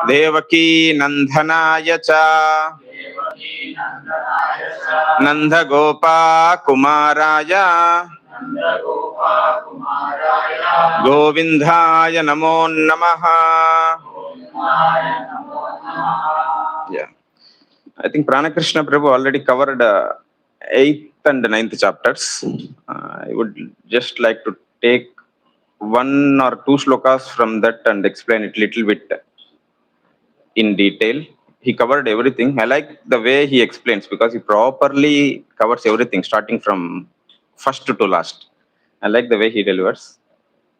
Devaki Nandhanaya cha Nandagopa Kumaraya Govindhaya Namo Namaha. Yeah. I think Krishna Prabhu already covered 8th and 9th chapters. I would just like to take 1 or 2 shlokas from that and explain it little bit in detail. He covered everything. I like the way he explains because he properly covers everything starting from first to last. I like the way he delivers.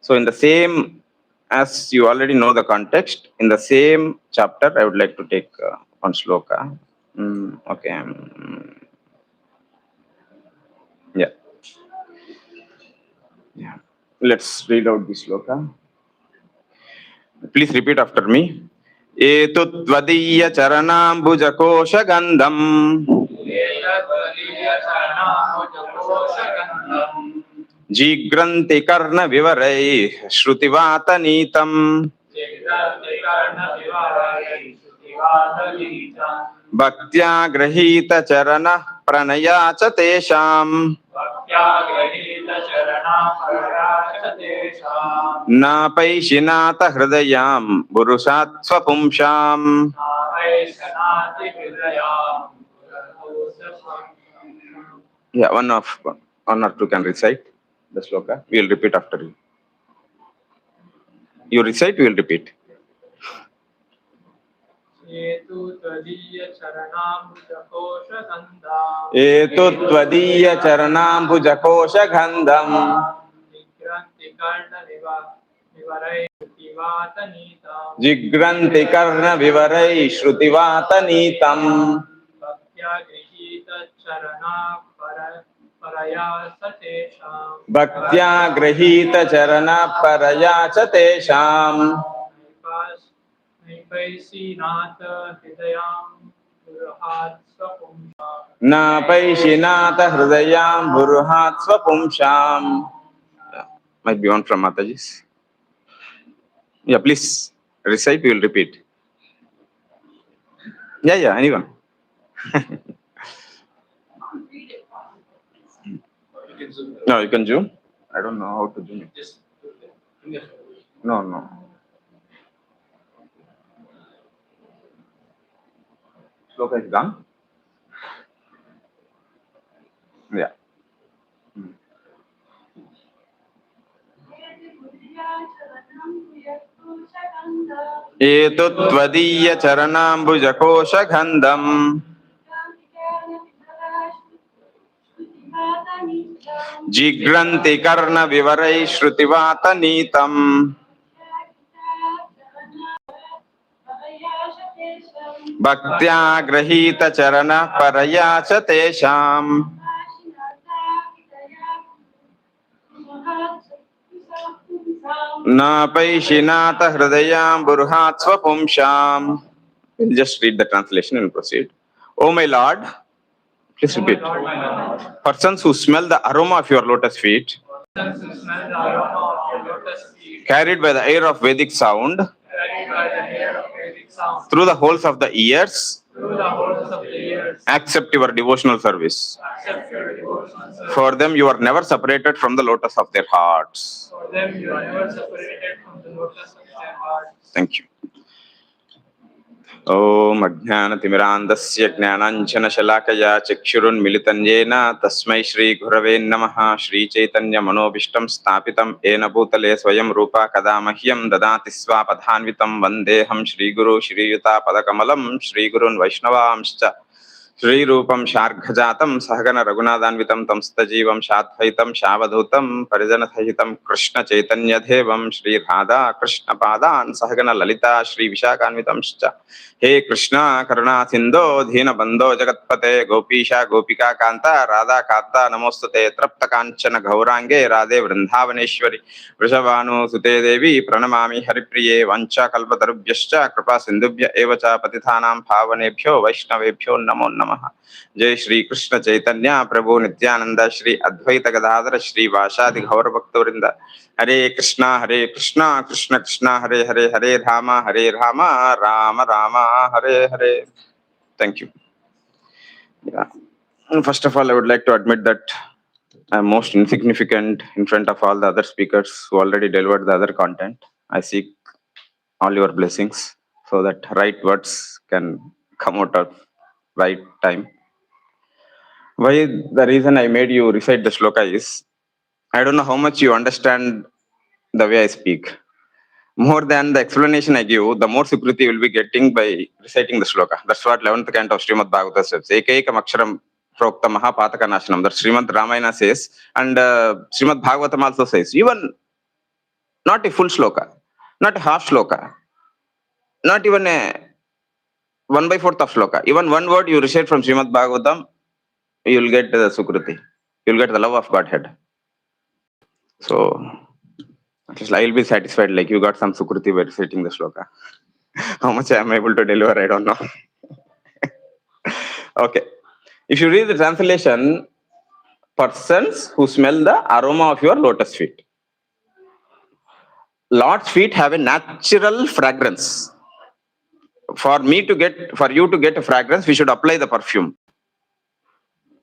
So in the same, as you already know the context, in the same chapter, I would like to take 1 shloka. Okay. Yeah. Let's read out this shloka. Please repeat after me. Etut tvadiya charanambuja kosha gandham jigranti karna vivarai shrutivata nitam bhaktya grahita charana pranaya cha tesham na paishinata hridayam burusat swapumsham. Yeah, one or two can recite the shloka. We will repeat after you. You recite, we will repeat. Etut tvadiya charanambuja kosha gandham jigranti karna vivarai shrutivata nitam bhaktya grahita charana paraya cha tesham na paishinata hridayam buruhat swapumsham. Might be one from Mataji's. Yeah, please recite, we will repeat. Yeah, anyone. No, you can zoom. I don't know how to zoom it. No. Shloka is done. Yeah. Etut tvadiya charanambuja kosha gandham jigranti karna vivarai shrutivata nitam bhaktya grahita charana paraya cha tesham na paishinata hridayam burhat swapumsham. We'll just read the translation and proceed. O my Lord, please repeat. Persons who smell the aroma of your lotus feet, carried by the air of Vedic sound, through the holes of the ears, accept your devotional service. For them you are never separated from the lotus of their hearts. Thank you. Om Ajnanatimirandasya Jnananjana Shalakaya Chakshurunmilitan Yena Tasmai Shri Gurave Namaha. Shri Chaitanya Manobishtam Stapitam Ena Bhutale Swayam Rupa Kadamahyam Dadati Swapadhanvitam Vandeham Shri Guru Shri Yuta Padakamalam Shri Gurun Vaishnavamscha Shri Rupam Sharghajatam Sahagana Raghunathanvitam Tamstajivam Shadhvaitam Shavadhutam Parijanasahitam Krishna Chaitanya Devam Shri Radha Krishna Padan Sahagana Lalita Shri Vishakanvitam Shcha. He Krishna Karuna Sindho Dhina Bandho Jagatpate Gopisha Gopika Kanta Radha Kanta Namostate Trapta Kanchana Gaurange Radhe Vrindavaneshwari Vrishavanu Sute Devi Pranamami Haripriye Vancha Kalpatarubhyascha Kripa Sindhubhya Evacha Patithanam Bhavanebhyo Vaishnavebhyo Namo Namaha. Namaha. Jai Shri Krishna Chaitanya Prabhu Nityananda Shri Advaita Gadadhara Shri Vashadi Gaura Bhaktavrinda. Hare Krishna, Krishna Krishna, Hare Hare, Hare Rama, Rama Rama, Hare Hare. Thank you. Yeah. First of all, I would like to admit that I'm most insignificant in front of all the other speakers who already delivered the other content. I seek all your blessings so that right words can come out of right time. Why the reason I made you recite the shloka is, I don't know how much you understand the way I speak. More than the explanation I give, the more sukriti you will be getting by reciting the shloka. That's what 11th canto of Srimad Bhagavata says. Ekaikam aksharam prokta mahapataka nashanam. That Srimad Ramayana says, and Srimad Bhagavatam also says. Even not a full shloka, not a half shloka, not even a 1/4 of shloka. Even one word you recite from Srimad Bhagavatam, you will get the sukriti. You will get the love of Godhead. So, at least I will be satisfied, like you got some sukriti by reciting the shloka. How much I am able to deliver, I don't know. Okay. If you read the translation, persons who smell the aroma of your lotus feet. Lord's feet have a natural fragrance. For you to get a fragrance, we should apply the perfume.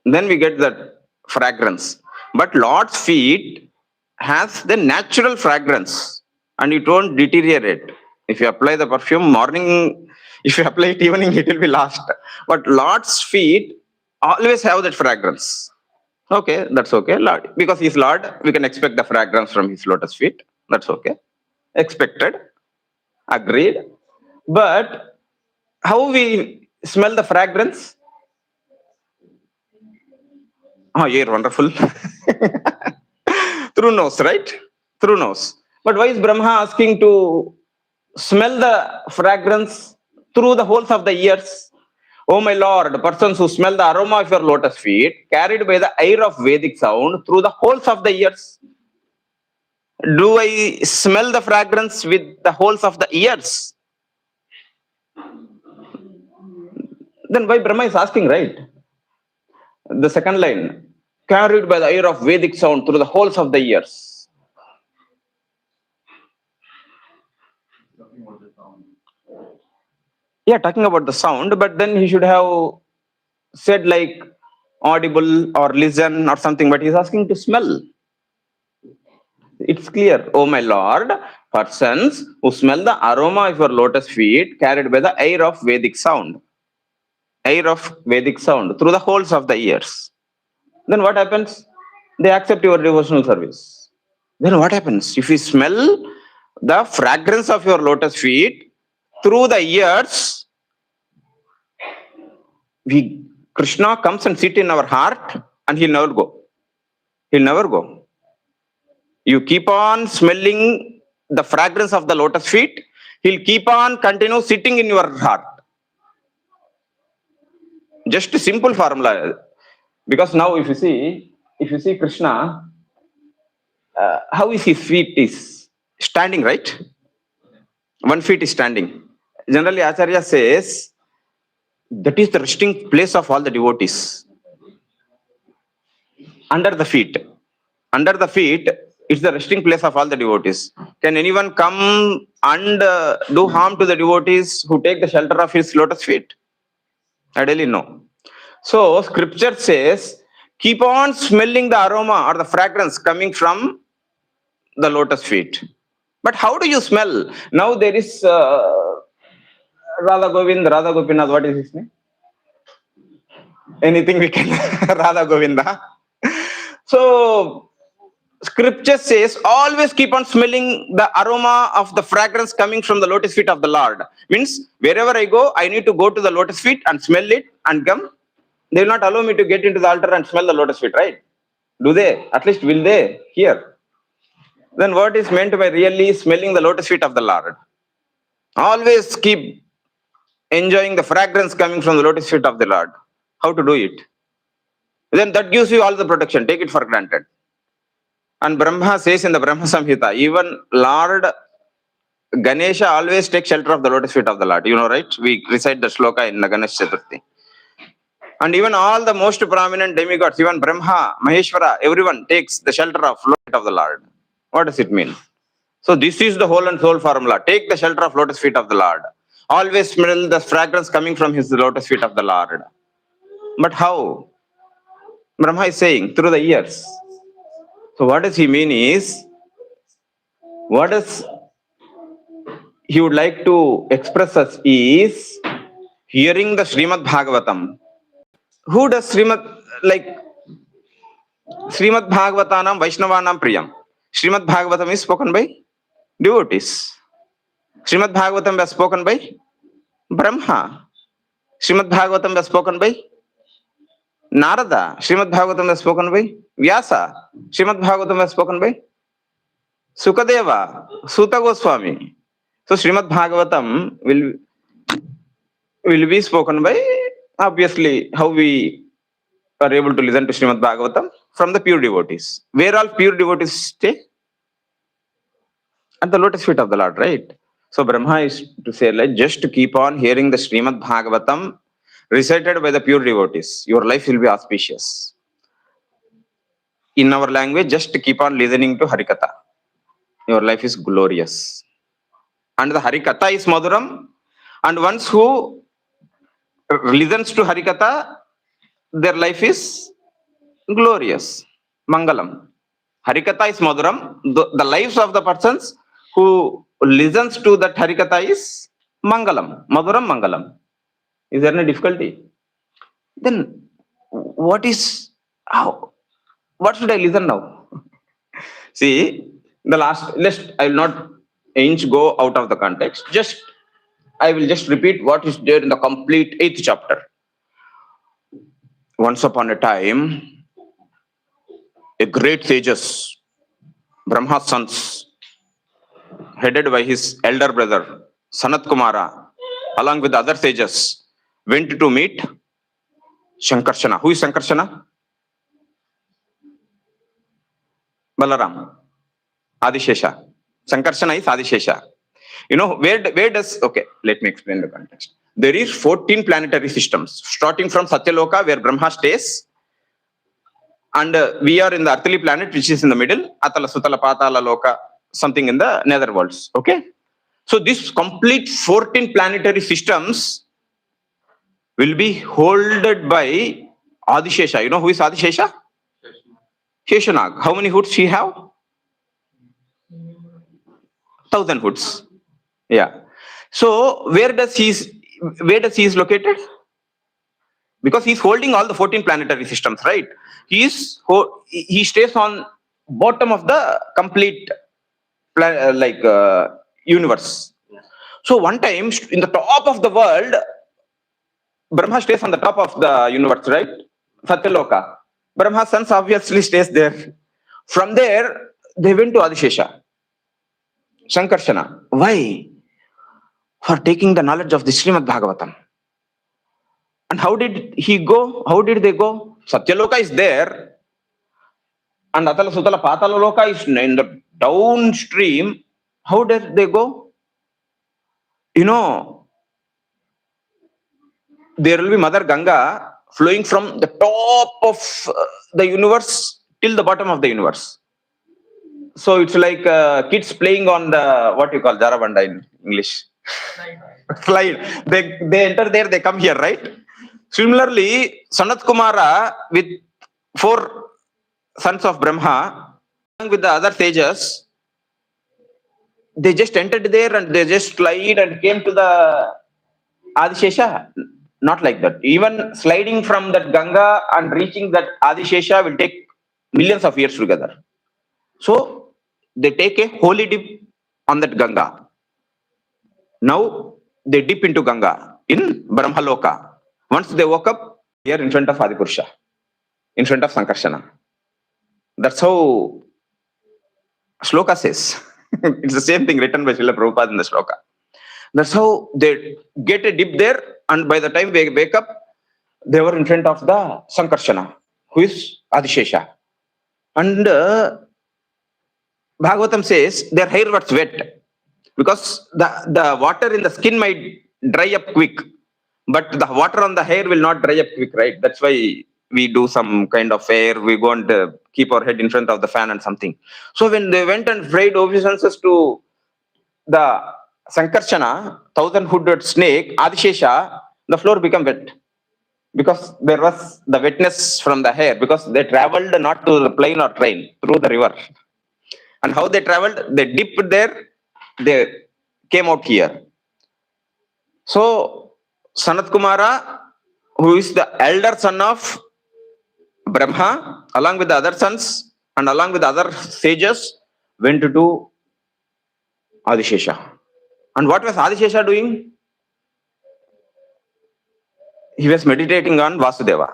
Then we get that fragrance. But Lord's feet has the natural fragrance and it won't deteriorate. If you apply the perfume morning, if you apply it evening, it will be lost. But Lord's feet always have that fragrance. Okay, that's okay. Lord, because he's Lord, we can expect the fragrance from his lotus feet. That's okay. Expected. Agreed. But how we smell the fragrance? Oh, you're wonderful. Through nose, right? Through nose. But why is Brahma asking to smell the fragrance through the holes of the ears? Oh my Lord, persons who smell the aroma of your lotus feet, carried by the air of Vedic sound through the holes of the ears. Do I smell the fragrance with the holes of the ears? Then why Brahma is asking, right? The second line, carried by the air of Vedic sound through the holes of the ears. Yeah, talking about the sound, but then he should have said like audible or listen or something, but he's asking to smell. It's clear. Oh my Lord, persons who smell the aroma of your lotus feet carried by the air of Vedic sound. Air of Vedic sound through the holes of the ears. Then what happens? They accept your devotional service. Then what happens? If we smell the fragrance of your lotus feet through the ears, Krishna comes and sits in our heart and he'll never go. He'll never go. You keep on smelling the fragrance of the lotus feet, he'll keep on continue sitting in your heart. Just a simple formula. Because now if you see Krishna, how is his feet is standing, right? One feet is standing. Generally, Acharya says that is the resting place of all the devotees. Under the feet. Under the feet is the resting place of all the devotees. Can anyone come and do harm to the devotees who take the shelter of his lotus feet? Ideally, no. So, scripture says, keep on smelling the aroma or the fragrance coming from the lotus feet. But how do you smell? Now there is Radha Gopinath, what is his name? Anything we can, Radha Govinda. So, scripture says, always keep on smelling the aroma of the fragrance coming from the lotus feet of the Lord. Means, wherever I go, I need to go to the lotus feet and smell it and come. They will not allow me to get into the altar and smell the lotus feet, right? Do they? At least will they? Here. Then what is meant by really smelling the lotus feet of the Lord? Always keep enjoying the fragrance coming from the lotus feet of the Lord. How to do it? Then that gives you all the protection. Take it for granted. And Brahma says in the Brahma Samhita, even Lord Ganesha always takes shelter of the lotus feet of the Lord. You know, right? We recite the shloka in the Ganesh Chaturthi. And even all the most prominent demigods, even Brahma, Maheshwara, everyone takes the shelter of lotus feet of the Lord. What does it mean? So this is the whole and soul formula. Take the shelter of lotus feet of the Lord. Always smell the fragrance coming from his lotus feet of the Lord. But how? Brahma is saying through the ears. So what does he mean is, what does he would like to express us is hearing the Srimad Bhagavatam. Who does Srimad Bhagavatanam Vaishnavanam Priyam? Srimad Bhagavatam is spoken by devotees. Srimad Bhagavatam was spoken by Brahma. Srimad Bhagavatam was spoken by Narada. Srimad Bhagavatam was spoken by Vyasa. Srimad Bhagavatam was spoken by Sukadeva, Suta Goswami. So Srimad Bhagavatam will be spoken by, obviously, how we are able to listen to Srimad Bhagavatam from the pure devotees. Where all pure devotees stay? At the lotus feet of the Lord, right? So Brahma is to say, like, just to keep on hearing the Srimad Bhagavatam recited by the pure devotees, your life will be auspicious. In our language, just to keep on listening to Harikatha, your life is glorious. And the Harikatha is Madhuram, and once who listens to Harikatha, their life is glorious. Mangalam. Harikatha is Madhuram. The lives of the persons who listens to that Harikatha is Mangalam. Madhuram Mangalam. Is there any difficulty? Then what should I listen now? See, I will not go out of the context. I will just repeat what is there in the complete 8th chapter. Once upon a time, a great sages, Brahma's sons, headed by his elder brother, Sanat Kumara, along with other sages, went to meet kṛṣhṇa. Who is kṛṣhṇa? Balaram. Adishesha. kṛṣhṇa is Adishesha. You know, where does, okay, let me explain the context. There is 14 planetary systems, starting from Satyaloka, where Brahma stays, and we are in the earthly planet, which is in the middle, Atala, Sutala, Patala, Loka, something in the nether worlds, okay? So this complete 14 planetary systems will be holded by Adishesha. You know who is Adishesha? Sheshanag. How many hoods he have? 1,000 hoods. Yeah. So where does he is located? Because he's holding all the 14 planetary systems, right? He stays on bottom of the complete universe. So one time in the top of the world, Brahma stays on the top of the universe, right? Satyaloka. Brahma's sons obviously stays there. From there, they went to Adishesha. kṛṣhṇa. Why? For taking the knowledge of the Srimad Bhagavatam. And how did he go? How did they go? Satyaloka is there. And Atala, Sutala, Patala Loka is in the downstream. How did they go? You know, there will be Mother Ganga flowing from the top of the universe till the bottom of the universe. So it's like kids playing on the, what you call, Jarabanda in English. Slide. They enter there, they come here, right? Similarly, Sanat Kumara with 4 sons of Brahma, along with the other sages, they just entered there and they just slide and came to the Adishesha. Not like that. Even sliding from that Ganga and reaching that Adishesha will take millions of years together. So they take a holy dip on that Ganga. Now they dip into Ganga in Brahmaloka. Once they woke up, here in front of Adipurusha, in front of kṛṣhṇa. That's how Shloka says. It's the same thing written by Srila Prabhupada in the Shloka. That's how they get a dip there, and by the time they wake up, they were in front of the kṛṣhṇa, who is Adishesha. And Bhagavatam says their hair was wet because the water in the skin might dry up quick. But the water on the hair will not dry up quick, right? That's why we do some kind of air. We go and keep our head in front of the fan and something. So when they went and prayed obeisances to the Sankarsana, 1,000-hooded snake, Adishesha, the floor became wet. Because there was the wetness from the hair, because they traveled not to the plane or train, through the river. And how they traveled, they dipped there, they came out here. So Sanat Kumara, who is the elder son of Brahma, along with the other sons and along with the other sages, went to Adishesha. And what was Adishesha doing? He was meditating on Vasudeva.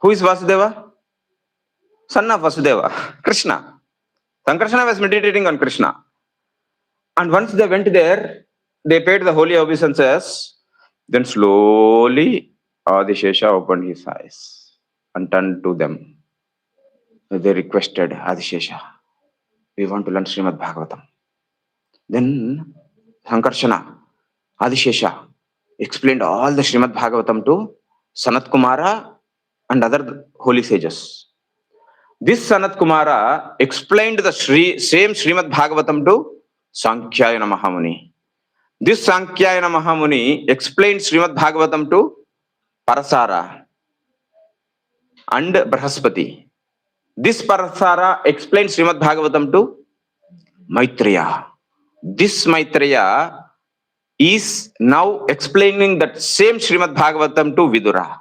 Who is Vasudeva? Son of Vasudeva, Krishna. Sankarsana was meditating on Krishna. And once they went there, they paid the holy obeisances. Then slowly Adishesha opened his eyes and turned to them. They requested, Adishesha, we want to learn Srimad Bhagavatam. Then Sankarsana, Adishesha, explained all the Srimad Bhagavatam to Sanat Kumara and other holy sages. This Sanat Kumara explained the same Srimad Bhagavatam to Sankhya Mahamuni. This Sankhya Mahamuni explained Srimad Bhagavatam to Parasara and Brahaspati. This Parasara explained Srimad Bhagavatam to Maitreya. This Maitreya is now explaining that same Srimad Bhagavatam to Vidura.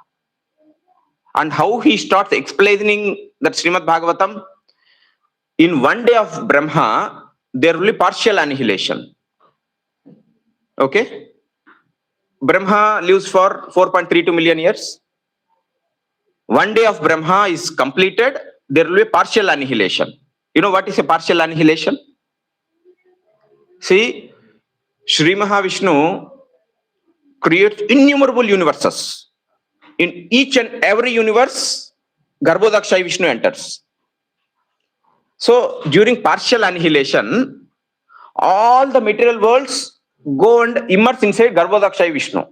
And how he starts explaining that Srimad Bhagavatam? In one day of Brahma, there will be partial annihilation. Okay? Brahma lives for 4.32 million years. One day of Brahma is completed, there will be partial annihilation. You know what is a partial annihilation? See, Sri Mahavishnu creates innumerable universes. In each and every universe, Garbhodakshaya Vishnu enters. So, during partial annihilation, all the material worlds go and immerse inside Garbhodakshaya Vishnu.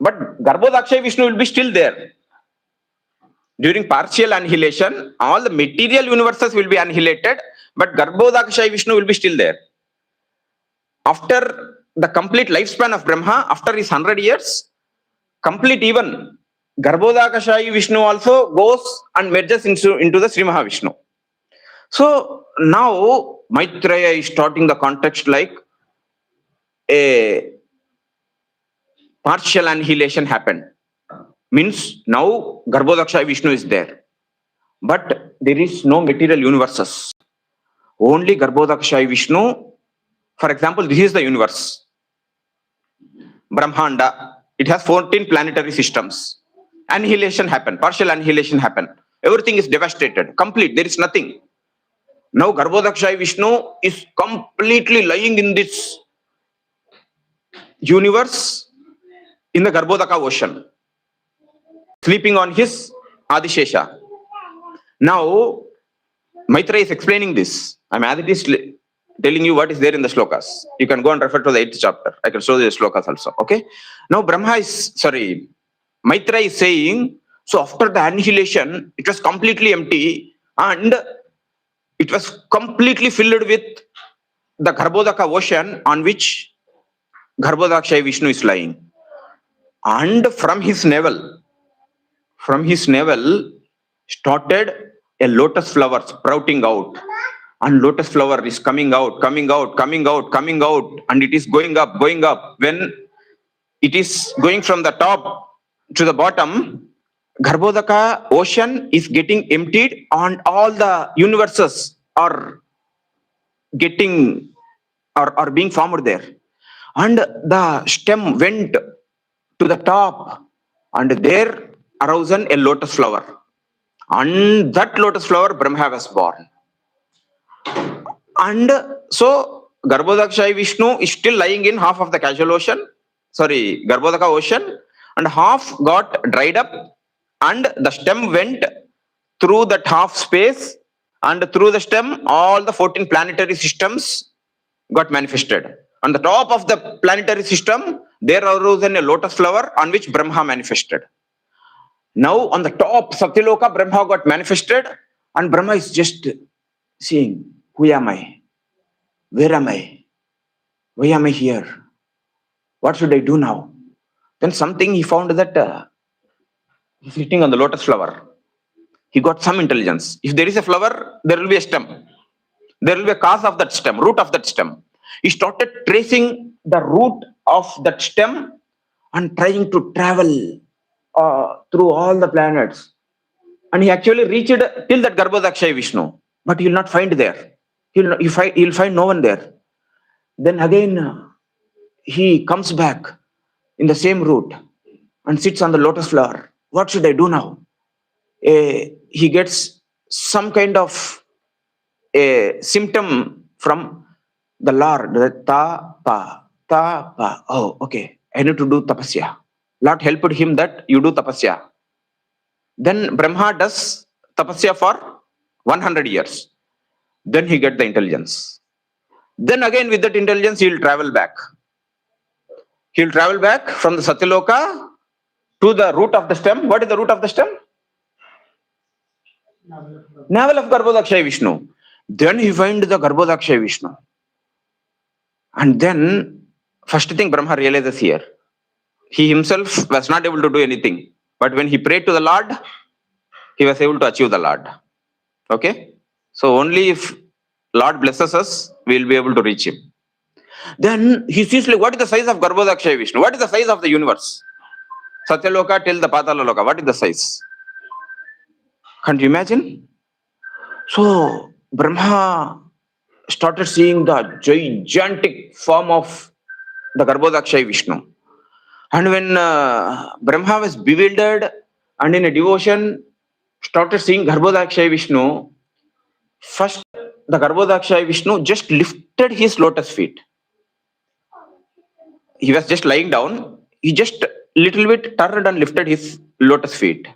But Garbhodakshaya Vishnu will be still there. During partial annihilation, all the material universes will be annihilated, but Garbhodakshaya Vishnu will be still there. After the complete lifespan of Brahma, after his 100 years, complete even, Garbhodakshaya Vishnu also goes and merges into the Sri Mahavishnu. So now Maitreya is starting the context like a partial annihilation happened. Means now Garbhodakshaya Vishnu is there. But there is no material universes. Only Garbhodakshaya Vishnu. For example, this is the universe. Brahmanda. It has 14 planetary systems. Annihilation happened. Partial annihilation happened. Everything is devastated. Complete. There is nothing. Now Garbhodakshaya Vishnu is completely lying in this universe in the Garbhodaka ocean, sleeping on his Adishesha. Now Maitreya is explaining this. I'm as it is telling you what is there in the shlokas. You can go and refer to the 8th chapter. I can show you the shlokas also. Okay. Now Maitreya is saying, so after the annihilation, it was completely empty and it was completely filled with the Garbhodaka ocean on which Garbhodakshaya Vishnu is lying. And from his navel started a lotus flower sprouting out. And lotus flower is coming out, and it is going up. When it is going from the top to the bottom, Garbhodaka ocean is getting emptied and all the universes are getting are being formed there. And the stem went to the top and there arisen a lotus flower. And that lotus flower Brahma was born. And so Garbhodakshaya Vishnu is still lying in half of the Garbhodaka ocean, and half got dried up, and the stem went through that half space, and through the stem all the 14 planetary systems got manifested. On the top of the planetary system, there arose a lotus flower on which Brahma manifested. Now on the top Satyaloka, Brahma got manifested, and Brahma is just seeing, who am I? Where am I? Why am I here? What should I do now? Then something he found that sitting on the lotus flower, he got some intelligence. If there is a flower, there will be a stem. There will be a cause of that stem, root of that stem. He started tracing the root of that stem and trying to travel through all the planets. And he actually reached till that Garbhodakshaya Vishnu, but he will not find there. He'll find no one there. Then again, he comes back in the same route and sits on the lotus flower. What should I do now? He gets some kind of a symptom from the Lord. Ta pa. Oh, okay. I need to do tapasya. Lord helped him that you do tapasya. Then Brahma does tapasya for 100 years. Then he gets the intelligence. Then again with that intelligence, he will travel back. He will travel back from the Satyaloka to the root of the stem. What is the root of the stem? Navel of Garbhodakshaya Vishnu. Then he finds the Garbhodakshaya Vishnu. And then, first thing Brahma realizes here, he himself was not able to do anything. But when he prayed to the Lord, he was able to achieve the Lord. Okay? So only if Lord blesses us, we will be able to reach him. Then he sees, like, what is the size of Garbhodakshaya Vishnu? What is the size of the universe? Satyaloka till the Patala Loka. What is the size? Can't you imagine? So Brahma started seeing the gigantic form of the Garbhodakshaya Vishnu. And when Brahma was bewildered and in a devotion started seeing Garbhodakshaya Vishnu, first the Garbhodakshaya Vishnu just lifted his lotus feet. He was just lying down. He just little bit turned and lifted his lotus feet.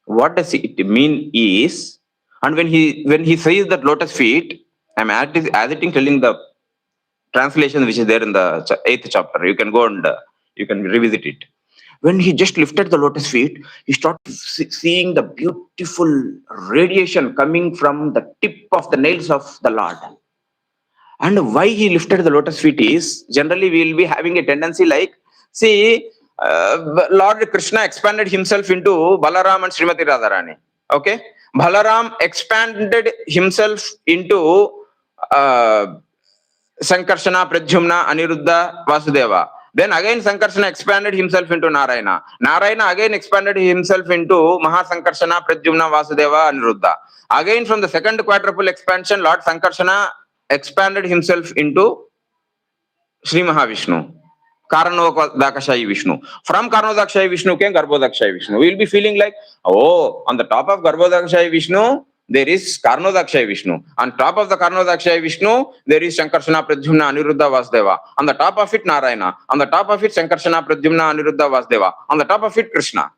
What does it mean is, and when he says that lotus feet, I'm editing, telling the translation which is there in the 8th chapter. You can go and you can revisit it. When he just lifted the lotus feet, he started seeing the beautiful radiation coming from the tip of the nails of the Lord. And why he lifted the lotus feet is, generally we will be having a tendency like, see, Lord Krishna expanded himself into Balaram and Srimati Radharani. Okay? Balaram expanded himself into Sankarsana, Pradyumna, Aniruddha, Vasudeva. Then again Sankarsana expanded himself into Narayana. Narayana again expanded himself into Mahasankarsana, Pradyumna, Vasudeva, Aniruddha. Again from the second quadruple expansion, Lord Sankarsana expanded himself into Sri Mahavishnu. Karanodakashayi Vishnu. From Karanodakashayi Vishnu came Garbhodakashayi Vishnu. We will be feeling like, oh, on the top of Garbhodakashayi Vishnu, there is Karanodakashayi Vishnu. On top of the Karanodakashayi Vishnu, there is Sankarsana, Pradyumna, Aniruddha, Vasudeva. On the top of it, Narayana. On the top of it, Sankarsana, Pradyumna, Aniruddha, Vasudeva. On the top of it, Krishna.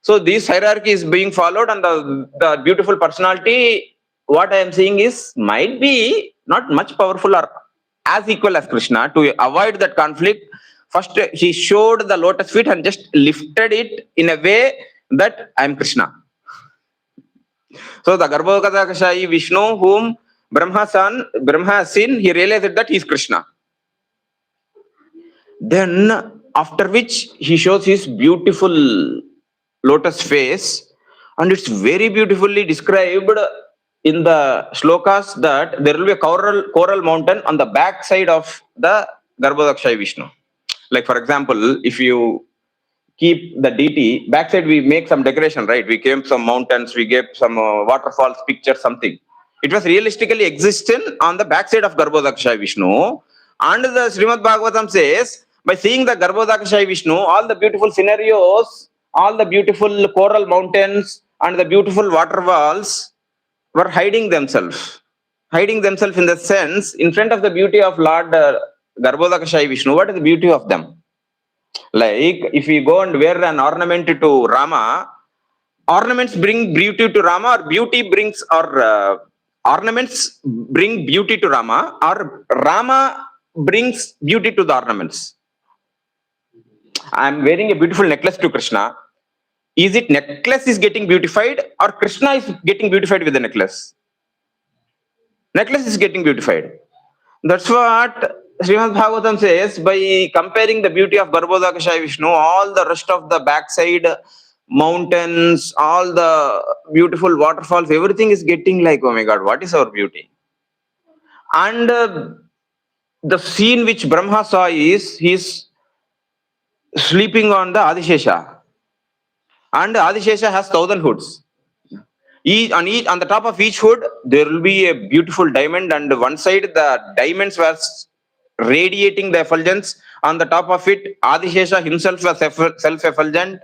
So this hierarchy is being followed, and the beautiful personality, what I am saying is, might be not much powerful or as equal as Krishna. To avoid that conflict, first he showed the lotus feet and just lifted it in a way that I am Krishna. So the Garbhodakashayi Vishnu, whom Brahma has seen, he realized that he is Krishna. Then after which he shows his beautiful lotus face, and it's very beautifully described in the shlokas that there will be a coral mountain on the back side of the Garbhodakashayi Vishnu. Like for example, if you keep the deity backside, we make some decoration, right? We gave some mountains, we gave some waterfalls, pictures, something. It was realistically existing on the backside of Garbhodakashayi Vishnu. And the Srimad Bhagavatam says, by seeing the Garbhodakashayi Vishnu, all the beautiful scenarios, all the beautiful coral mountains and the beautiful waterfalls were hiding themselves. Hiding themselves in the sense, in front of the beauty of Lord Garbhodakashayi Vishnu, what is the beauty of them? Like if we go and wear an ornament to Rama, ornaments bring beauty to Rama, or beauty brings, or ornaments bring beauty to Rama, or Rama brings beauty to the ornaments. I'm wearing a beautiful necklace to Krishna. Is it necklace is getting beautified or Krishna is getting beautified with the necklace? Necklace is getting beautified. That's what Srimad Bhagavatam says. By comparing the beauty of Garbhodakashayi Vishnu, all the rest of the backside mountains, all the beautiful waterfalls, everything is getting like, oh my God, what is our beauty? And the scene which Brahma saw is he's sleeping on the Adishesha. And Adishesha has 1,000 hoods. On the top of each hood, there will be a beautiful diamond, and one side the diamonds were radiating the effulgence. On the top of it, Adishesha himself was self-effulgent,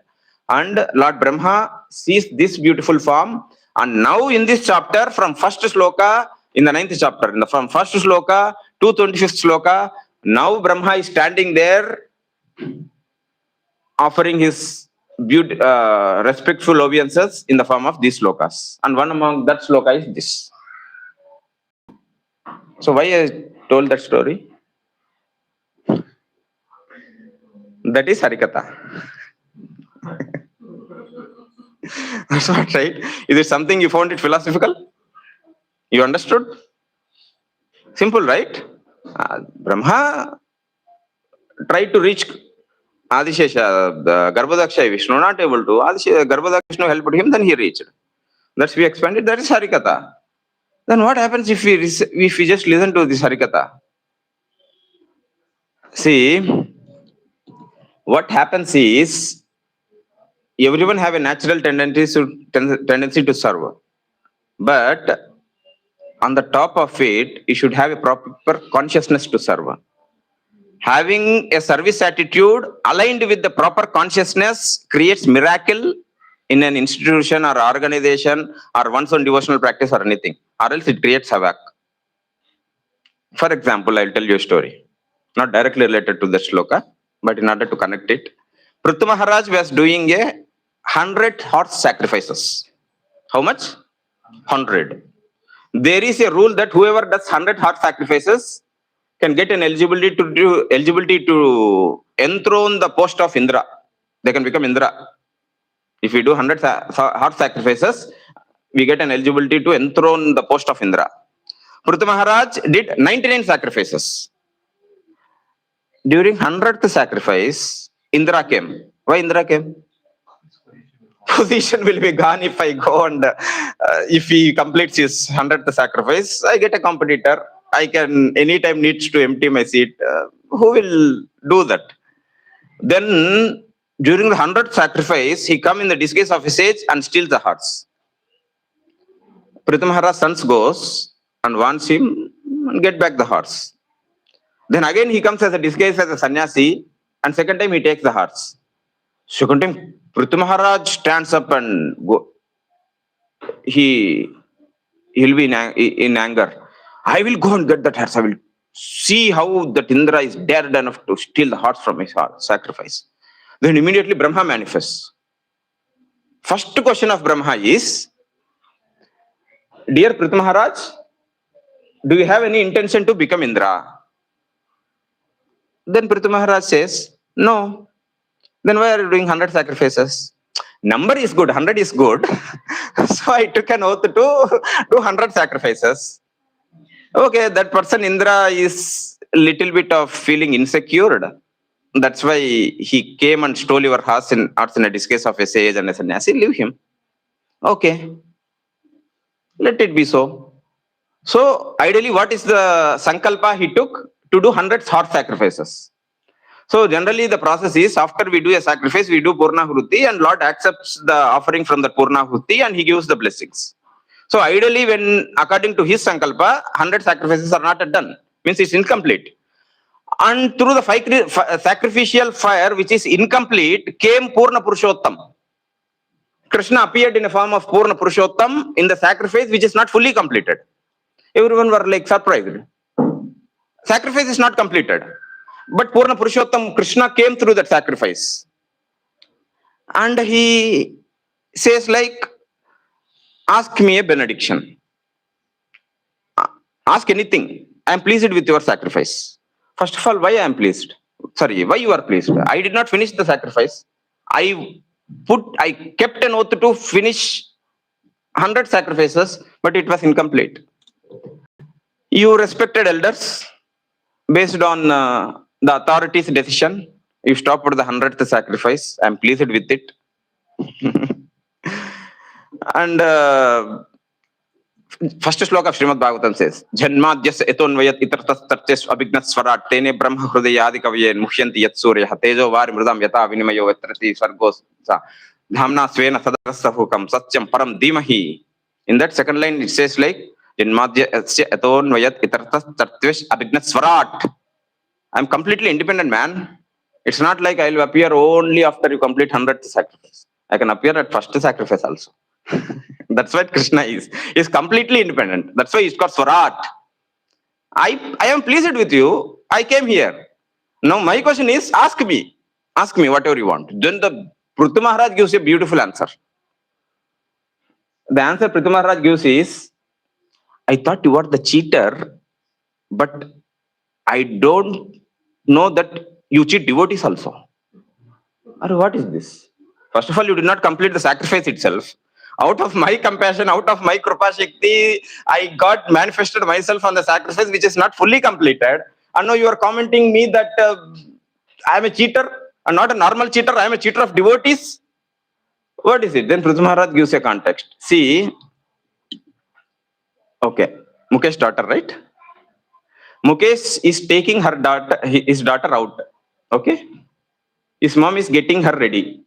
and Lord Brahma sees this beautiful form. And now in this chapter, from first sloka, in the 9th chapter, from first sloka to 25th sloka, now Brahma is standing there offering his respectful obeisances in the form of these slokas. And one among that sloka is this. So why I told that story? That is Harikatha. That's what, right? Is it something you found it philosophical? You understood? Simple, right? Brahma tried to reach Adishesha, the Garbhodakashayi Vishnu, not able to. Garbhodakashayi Vishnu helped him, then he reached. That's we expanded. That is Harikatha. Then what happens if we just listen to this Harikatha? See, what happens is everyone have a natural tendency to serve, but on the top of it, you should have a proper consciousness to serve. Having a service attitude aligned with the proper consciousness creates miracle in an institution or organization or one's own devotional practice or anything, or else it creates havoc. For example, I'll tell you a story, not directly related to the shloka, but in order to connect it. Prithu Maharaj was doing 100 horse sacrifices. How much? 100. There is a rule that whoever does 100 horse sacrifices can get an eligibility to enthrone the post of Indra. They can become Indra. If we do 100 horse sacrifices, we get an eligibility to enthrone the post of Indra. Prithu Maharaj did 99 sacrifices. During 100th sacrifice, Indra came. Why Indra came? Position will be gone if I go and if he completes his 100th sacrifice, I get a competitor. I can anytime needs to empty my seat. Who will do that? Then during the 100th sacrifice, he come in the disguise of a sage and steals the horse. Prithu Maharaj's sons goes and wants him and get back the horse. Then again he comes as a disguise as a sannyasi, and second time he takes the horse. Second time Prithu Maharaj stands up and go. He'll be in anger. I will go and get that horse. I will see how that Indra is dared enough to steal the horse from his sacrifice. Then immediately Brahma manifests. First question of Brahma is, dear Prithu Maharaj, do you have any intention to become Indra? Then Prithu Maharaj says, no. Then why are you doing 100 sacrifices? Number is good, 100 is good. So I took an oath to do 100 sacrifices. Okay, that person Indra is a little bit of feeling insecure. That's why he came and stole your horse in a disguise of a sage and a sannyasi. Leave him. Okay. Let it be so. So ideally, what is the sankalpa he took? To do 100 horse sacrifices. So generally the process is, after we do a sacrifice, we do Purnahuti, and Lord accepts the offering from the Purnahuti and he gives the blessings. So ideally, when according to his sankalpa, 100 sacrifices are not done, means it's incomplete. And through the sacrificial fire, which is incomplete, came Purna Purushottam. Krishna appeared in a form of Purna Purushottam in the sacrifice, which is not fully completed. Everyone were like surprised. Sacrifice is not completed. But Purna Purushottam, Krishna came through that sacrifice. And he says like, ask me a benediction. Ask anything. I am pleased with your sacrifice. First of all, why I am pleased? Sorry, why you are pleased? I did not finish the sacrifice. I kept an oath to finish 100 sacrifices, but it was incomplete. You respected elders based on the authority's decision. You stopped at the 100th sacrifice. I'm pleased with it. And first sloka of Srimad Bhagavatam says, Janmadhyas etonvayat itartastarches abhignasvarat tene brahma hrudayadi kavye muhyanti yat surya tejo vari mridam yata vinimayo vetrati sargos dhamna svena sadarasahukam satyam param dhimahi. In that second line it says like, Janmadhyas etonvayat itartastarches abhignasvarat. I'm completely independent, man. It's not like I'll appear only after you complete 100th sacrifice. I can appear at first sacrifice also. That's what Krishna is. He's completely independent. That's why he's called Swarat. I am pleased with you. I came here. Now my question is, ask me whatever you want. Then the Prithu Maharaj gives a beautiful answer. The answer Prithu Maharaj gives is, I thought you were the cheater, but I don't know that you cheat devotees also. Or what is this? First of all, you did not complete the sacrifice itself. Out of my compassion, out of my Kripa Shakti, I got manifested myself on the sacrifice which is not fully completed. And now you are commenting me that I am a cheater, and not a normal cheater, I am a cheater of devotees. What is it? Then Prithu Maharaj gives a context. See, okay, Mukesh's daughter, right? Mukesh is taking his daughter out. Okay? His mom is getting her ready.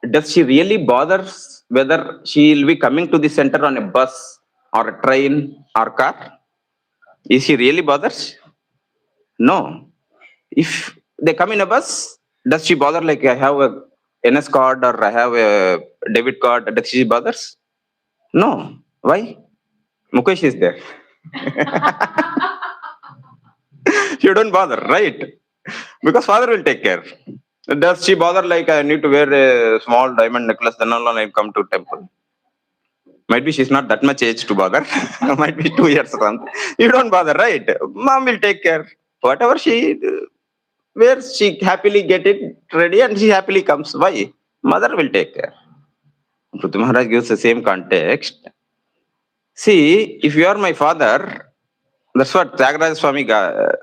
Does she really bother whether she will be coming to the center on a bus or a train or car? Is she really bothers? No. If they come in a bus, does she bother like I have a NS card or I have a debit card? Does she bothers? No. Why? Mukesh is there. You don't bother, right? Because father will take care. Does she bother like I need to wear a small diamond necklace, then only I come to temple? Might be she's not that much age to bother. Might be 2 years or something. You don't bother, right? Mom will take care. Whatever she wears, she happily get it ready and she happily comes. Why? Mother will take care. Prithu Maharaj gives the same context. See, if you are my father, that's what Tyagaraja Swami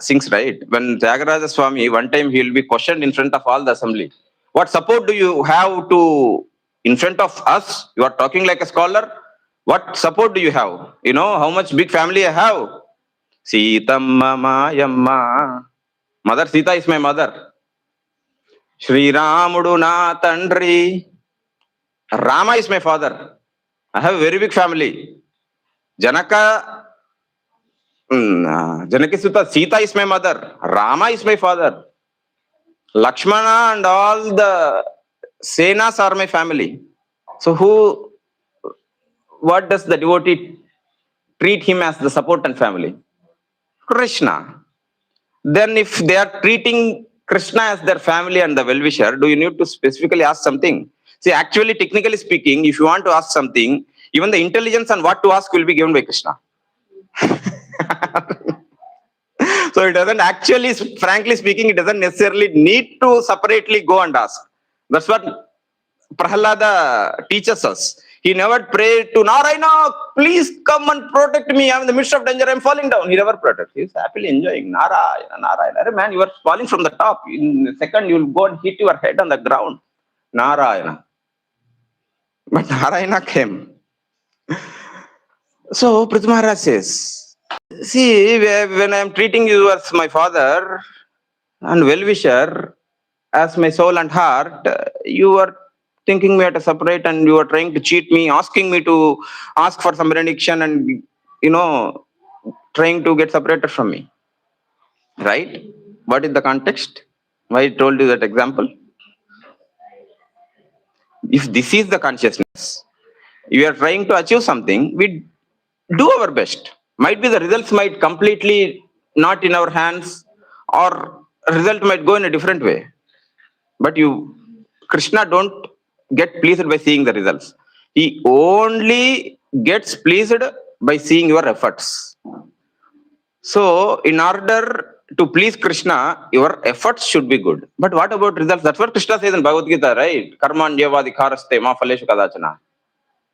sings, right? When Tyagaraja Swami, one time he will be questioned in front of all the assembly. What support do you have to, in front of us? You are talking like a scholar. What support do you have? You know how much big family I have? Sitamma Mayamma. Mother Sita is my mother. Sri Ramudu na Tandri. Rama is my father. I have a very big family. Janaki Sutta, Sita is my mother. Rama is my father. Lakshmana and all the Senas are my family. So what does the devotee treat him as the support and family? Krishna. Then if they are treating Krishna as their family and the well-wisher, do you need to specifically ask something? See, actually, technically speaking, if you want to ask something, even the intelligence on what to ask will be given by Krishna. So it doesn't actually, frankly speaking, it doesn't necessarily need to separately go and ask. That's what Prahalada teaches us. He never prayed to Narayana, please come and protect me. I'm in the midst of danger, I'm falling down. He never protected. He's happily enjoying Narayana, Narayana. Man, you are falling from the top. In a second, you'll go and hit your head on the ground. Narayana. But Narayana came. So Prithu Maharaj says, see, when I am treating you as my father and well-wisher, as my soul and heart, you are thinking me at a separate and you are trying to cheat me, asking me to ask for some benediction and, trying to get separated from me. Right? What is the context? Why I told you that example? If this is the consciousness, you are trying to achieve something, we do our best. Might be the results might completely not in our hands, or result might go in a different way. But Krishna don't get pleased by seeing the results. He only gets pleased by seeing your efforts. So in order to please Krishna, your efforts should be good. But what about results? That's what Krishna says in Bhagavad Gita, right? Karmandyavadi karaste ma phaleshu kadachana.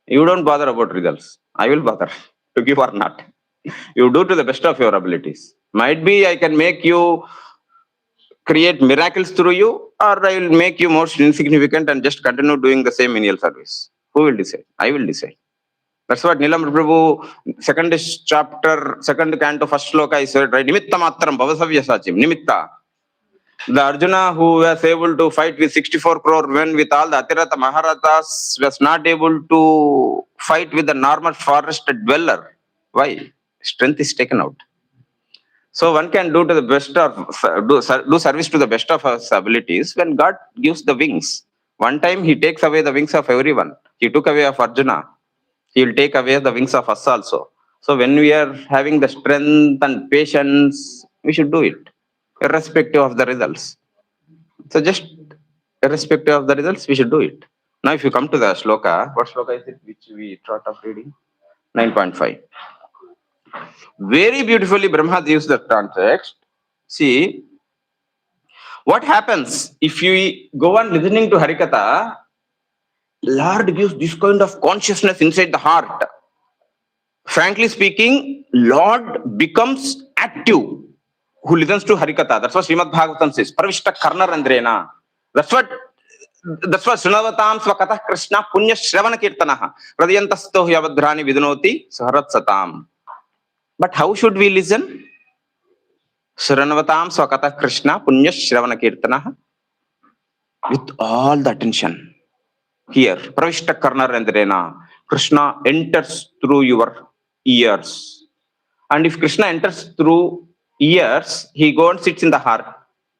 You don't bother about results. I will bother to give or not. You do to the best of your abilities. Might be I can make you create miracles through you, or I will make you most insignificant and just continue doing the same menial service. Who will decide? I will decide. That's what Nilam Prabhu, second chapter, second canto, first sloka, I said, right? Nimitta matram bhavasavya sachim. Nimitta. The Arjuna who was able to fight with 64 crore men with all the Atirata Maharathas was not able to fight with the normal forest dweller. Why? Strength is taken out. So one can do to the best of do service to the best of his abilities when God gives the wings. One time he takes away the wings of everyone. He took away of Arjuna. He will take away the wings of us also. So when we are having the strength and patience, we should do it, irrespective of the results. So just irrespective of the results, we should do it. Now if you come to the shloka, what shloka is it which we thought of reading? 9.5. Very beautifully Brahma gives the context. See, what happens if you go on listening to Harikatha, Lord gives this kind of consciousness inside the heart. Frankly speaking, Lord becomes active who listens to Harikatha. That's what Srimad Bhagavatam says. Pravishta karnar andrena. That's what Sunavatam swakatah kṛṣhṇa punya shravana kirtanaha. Pradyantasto yavadhrani vidunoti saharat satam. But how should we listen? Shranavatam swakatah kṛṣhṇa punya shravana kirtanaha. With all the attention. Here, Pravishta karnar andrena. Krishna enters through your ears. And if Krishna enters through ears, he goes and sits in the heart.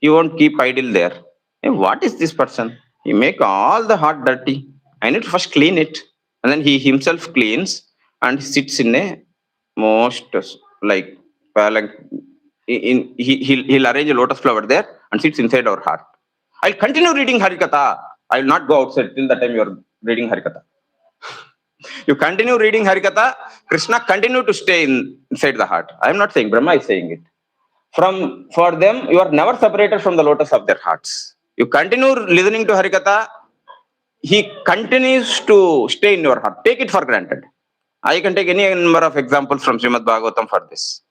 You won't keep idle there. Hey, what is this person? He make all the heart dirty. I need to first clean it. And then he himself cleans and sits in a most like he'll arrange a lotus flower there and sits inside our heart. I'll continue reading Harikatha. I will not go outside till the time you are reading Harikatha. You continue reading Harikatha, Krishna continue to stay inside the heart. I am not saying, Brahma is saying it. For them, you are never separated from the lotus of their hearts. You continue listening to Harikatha, he continues to stay in your heart. Take it for granted. I can take any number of examples from Srimad Bhagavatam for this.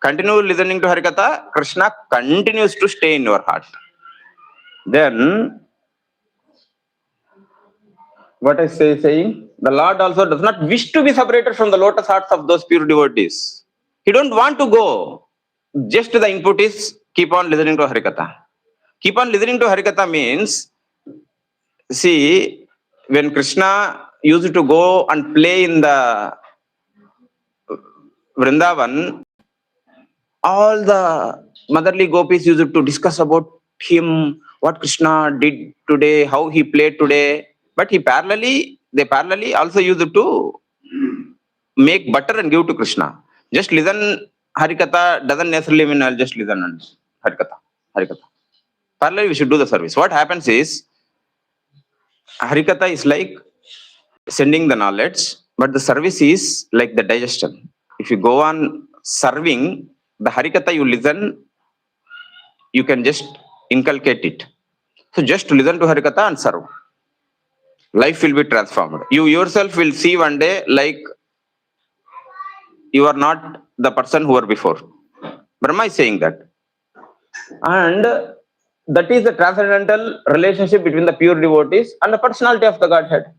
Continue listening to Harikatha, Krishna continues to stay in your heart. Then, what I say saying, the Lord also does not wish to be separated from the lotus hearts of those pure devotees. He don't want to go. Just the input is keep on listening to Harikatha. Keep on listening to Harikatha means, see, when Krishna used to go and play in the Vrindavan, all the motherly gopis used to discuss about him, what Krishna did today, how he played today. But they parallelly also used to make butter and give to Krishna. Just listen Harikatha doesn't necessarily mean I'll just listen and Harikatha. Parallelly we should do the service. What happens is, Harikatha is like sending the knowledge, but the service is like the digestion. If you go on serving, the Harikatha you listen, you can just inculcate it. So just listen to Harikatha and serve. Life will be transformed. You yourself will see one day like you are not the person who were before. Brahma is saying that. And that is the transcendental relationship between the pure devotees and the personality of the Godhead.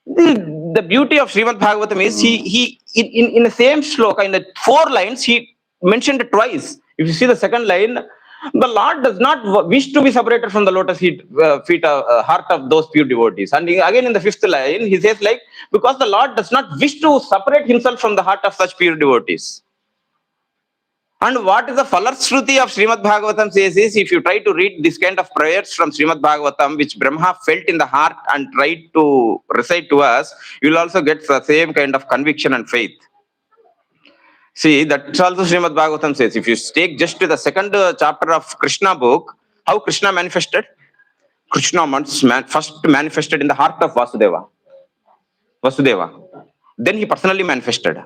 The beauty of Srimad Bhagavatam is he in the same shloka, in the 4 lines, he mentioned it twice. If you see the second line, the Lord does not wish to be separated from the lotus heart of those pure devotees. And again in the 5th line, he says like, because the Lord does not wish to separate himself from the heart of such pure devotees. And what is the Falarshruti of Srimad Bhagavatam says is, if you try to read this kind of prayers from Srimad Bhagavatam, which Brahma felt in the heart and tried to recite to us, you will also get the same kind of conviction and faith. See, that's also Srimad Bhagavatam says. If you take just to the 2nd chapter of Krishna book, how Krishna manifested? Krishna first manifested in the heart of Vasudeva. Then he personally manifested.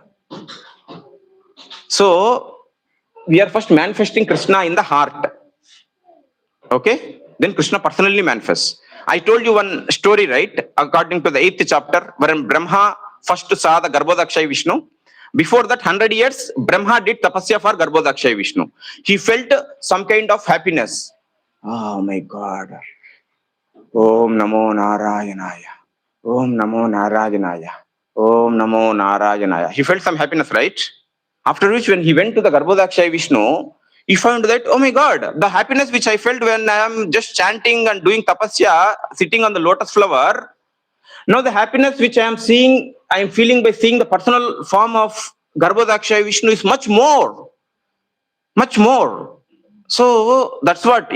So, we are first manifesting Krishna in the heart. Okay? Then Krishna personally manifests. I told you one story, right? According to the 8th chapter, wherein Brahma first saw the Garbhodakshay Vishnu. Before that 100 years, Brahma did tapasya for Garbhodakshay Vishnu. He felt some kind of happiness. Oh my God. Om Namo Narayanaya. Om Namo Narayanaya. Om Namo Narayanaya. He felt some happiness, right? After which, when he went to the Garbhodakshay Vishnu, he found that, oh my God, the happiness which I felt when I am just chanting and doing tapasya, sitting on the lotus flower, now the happiness which I am seeing, I am feeling by seeing the personal form of Garbhodakshay Vishnu is much more. Much more. So that's what,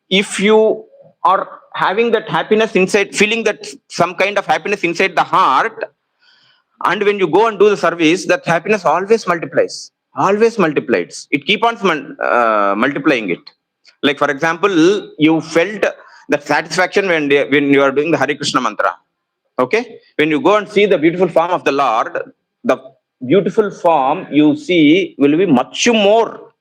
if you are having that happiness inside, feeling that some kind of happiness inside the heart, and when you go and do the service, that happiness always multiplies. Always multiplies. It keep on multiplying it. Like for example, you felt that satisfaction when you are doing the Hare Krishna mantra. Okay? When you go and see the beautiful form of the Lord, the beautiful form you see will be much more.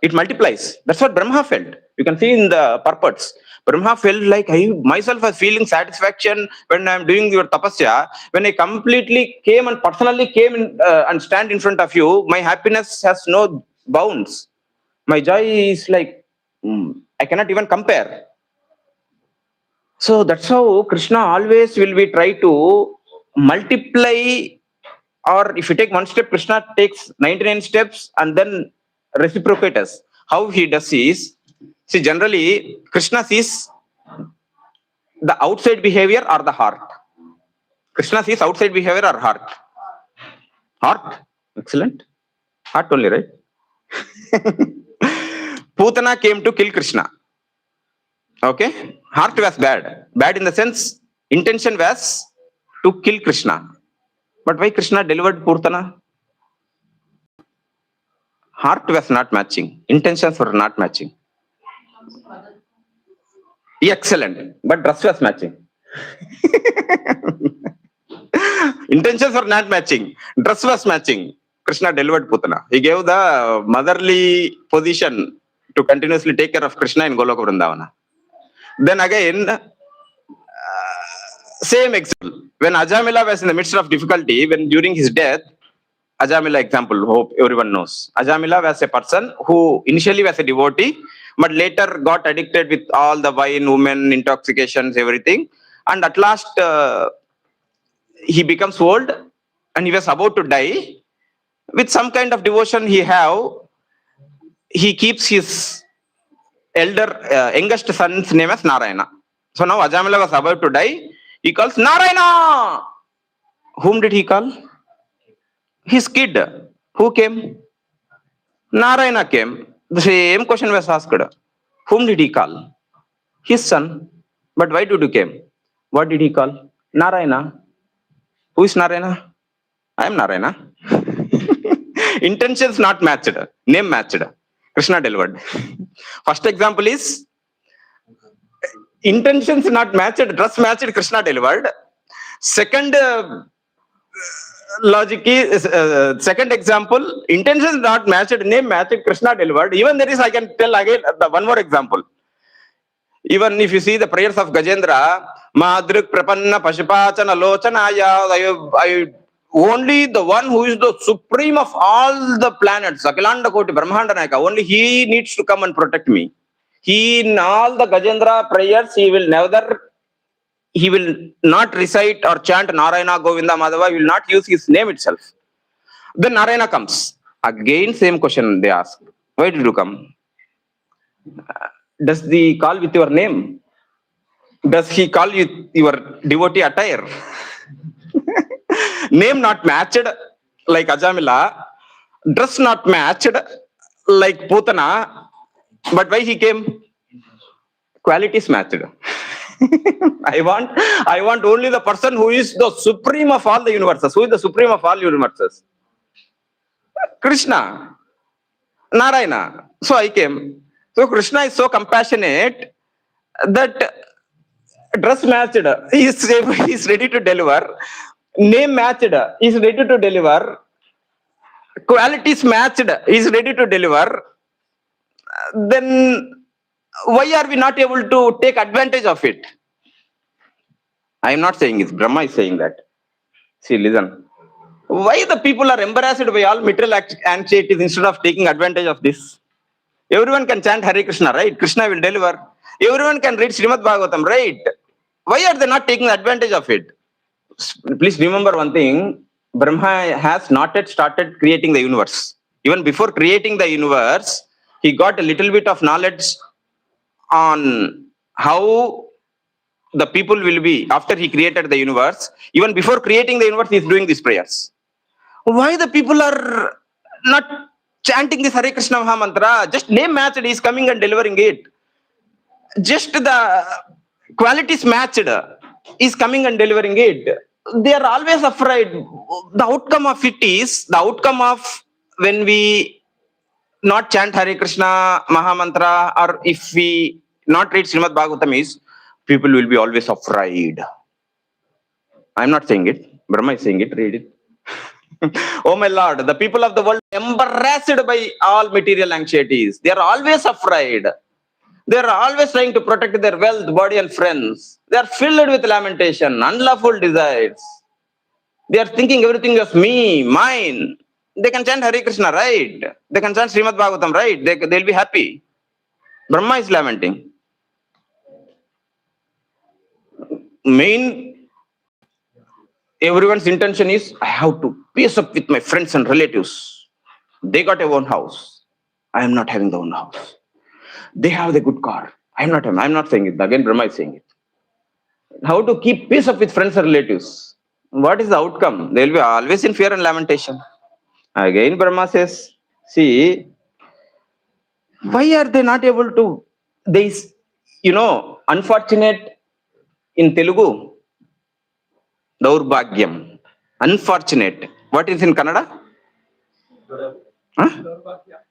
It multiplies. That's what Brahma felt. You can see in the purports. Brahma felt like I myself was feeling satisfaction when I am doing your tapasya. When I completely came and personally came in, and stand in front of you, my happiness has no bounds. My joy is like, I cannot even compare. So that's how Krishna always will be try to multiply, or if you take one step, Krishna takes 99 steps and then reciprocate us. How he does is, see, generally, Krishna sees the outside behavior or the heart. Krishna sees outside behavior or heart. Heart. Excellent. Heart only, right? Putana came to kill Krishna. Okay? Heart was bad. Bad in the sense, intention was to kill Krishna. But why Krishna delivered Putana? Heart was not matching. Intentions were not matching. Excellent. But dress was matching. Intentions were not matching. Dress was matching. Krishna delivered Putana. He gave the motherly position to continuously take care of Krishna in Goloka Vrindavana. Then again, same example. When Ajamila was in the midst of difficulty, when during his death, Ajamila example, hope everyone knows. Ajamila was a person who initially was a devotee, but later got addicted with all the wine, women, intoxications, everything. And at last, he becomes old and he was about to die. With some kind of devotion he keeps his youngest son's name as Narayana. So now Ajamila was about to die. He calls Narayana. Whom did he call? His kid. Who came? Narayana came. The same question was asked. Whom did he call? His son. But why did you came? What did he call? Narayana. Who is Narayana? I am Narayana. Intentions not matched. Name matched. Krishna delivered. First example is intentions not matched, dress matched, Krishna delivered. Second logic is second example, intentions not matched, name matched, Krishna delivered. Even there is, I can tell again one more example. Even if you see the prayers of Gajendra, Madrik Prapanna Pashupachana Lochanaya, only the one who is the supreme of all the planets, Akilanda Koti Brahmanda Nayaka, only he needs to come and protect me. He, in all the Gajendra prayers, he will not recite or chant Narayana Govinda Madhava, he will not use his name itself. Then Narayana comes. Again, same question they ask. Why did you come? Does he call with your name? Does he call you your devotee attire? Name not matched like Ajamila, dress not matched like Putana, but why he came? Qualities matched. I want only the person who is the supreme of all the universes. Who is the supreme of all universes? Krishna, Narayana. So I came. So Krishna is so compassionate that dress matched. He is ready to deliver. Name matched. He is ready to deliver. qualities matched, is ready to deliver, then why are we not able to take advantage of it? I am not saying it. Brahma is saying that. See, listen. Why the people are embarrassed by all material anxieties instead of taking advantage of this? Everyone can chant Hare Krishna, right? Krishna will deliver. Everyone can read Srimad Bhagavatam, right? Why are they not taking advantage of it? Please remember one thing. Brahma has not yet started creating the universe. Even before creating the universe, he got a little bit of knowledge on how the people will be after he created the universe. Even before creating the universe, he is doing these prayers. Why the people are not chanting this Hare Krishna Maha Mantra? Just name matched, he is coming and delivering it. Just the qualities matched, is coming and delivering it. They are always afraid. The outcome of it is, the outcome of when we not chant Hare Krishna Maha Mantra, or if we not read Srimad Bhagavatam, is people will be always afraid. I'm not saying it. Brahma is saying it. Read it. Oh my Lord, the people of the world embarrassed by all material anxieties. They are always afraid. They are always trying to protect their wealth, body, and friends. They are filled with lamentation, unlawful desires. They are thinking everything is me, mine. They can chant Hare Krishna, right? They can chant Srimad Bhagavatam, right? They'll be happy. Brahma is lamenting. Everyone's intention is, I have to peace up with my friends and relatives. They got a own house. I am not having the own house. They have the good car. I'm not saying it. Again, Brahma is saying it. How to keep peace up with friends and relatives? What is the outcome? They will be always in fear and lamentation. Again, Brahma says, see, why are they not able to? Unfortunate in Telugu, Daurbhagyam. Unfortunate. What is in Kannada?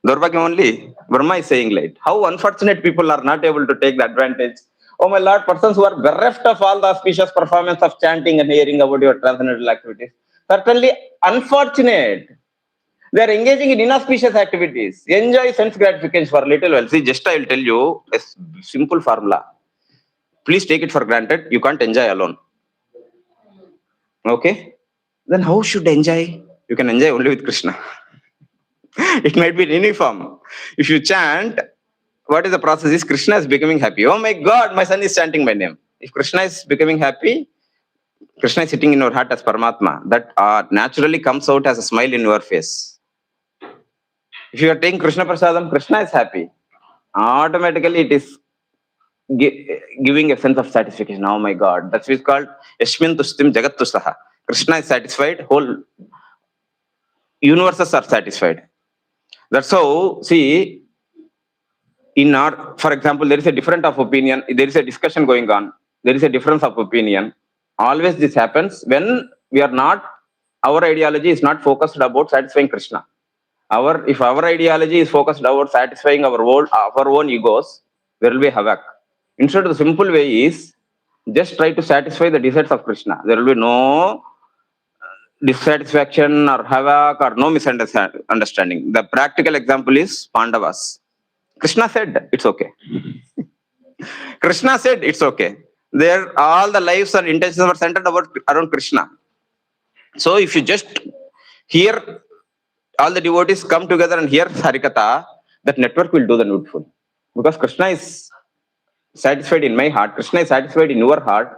Daurbhagyam only. Brahma is saying like, how unfortunate people are not able to take the advantage. Oh my Lord, persons who are bereft of all the auspicious performance of chanting and hearing about your transcendental activities. Certainly unfortunate. They are engaging in inauspicious activities. Enjoy sense gratification for a little while. See, just I will tell you a simple formula. Please take it for granted. You can't enjoy alone. Okay? Then how should enjoy? You can enjoy only with Krishna. It might be in any form. If you chant, what is the process? Is Krishna is becoming happy. Oh my God, my son is chanting my name. If Krishna is becoming happy, Krishna is sitting in your heart as Paramatma. That naturally comes out as a smile in your face. If you are taking Krishna Prasadam, Krishna is happy. Automatically it is giving a sense of satisfaction. Oh my God. That's what's called Yashmin Tustim Jagat Tustaha. Krishna is satisfied, whole universes are satisfied. That's how, see, for example, there is a difference of opinion, there is a discussion going on, there is a difference of opinion. Always this happens when our ideology is not focused about satisfying Krishna. If our ideology is focused about satisfying our own egos, there will be havoc. Instead, the simple way is just try to satisfy the desires of Krishna. There will be no dissatisfaction or havoc or no misunderstanding. The practical example is Pandavas. Krishna said, it's okay. Krishna said, it's okay. All the lives and intentions were centered around Krishna. So if you just hear all the devotees come together and hear Harikatha, that network will do the needful. Because Krishna is satisfied in my heart, Krishna is satisfied in your heart,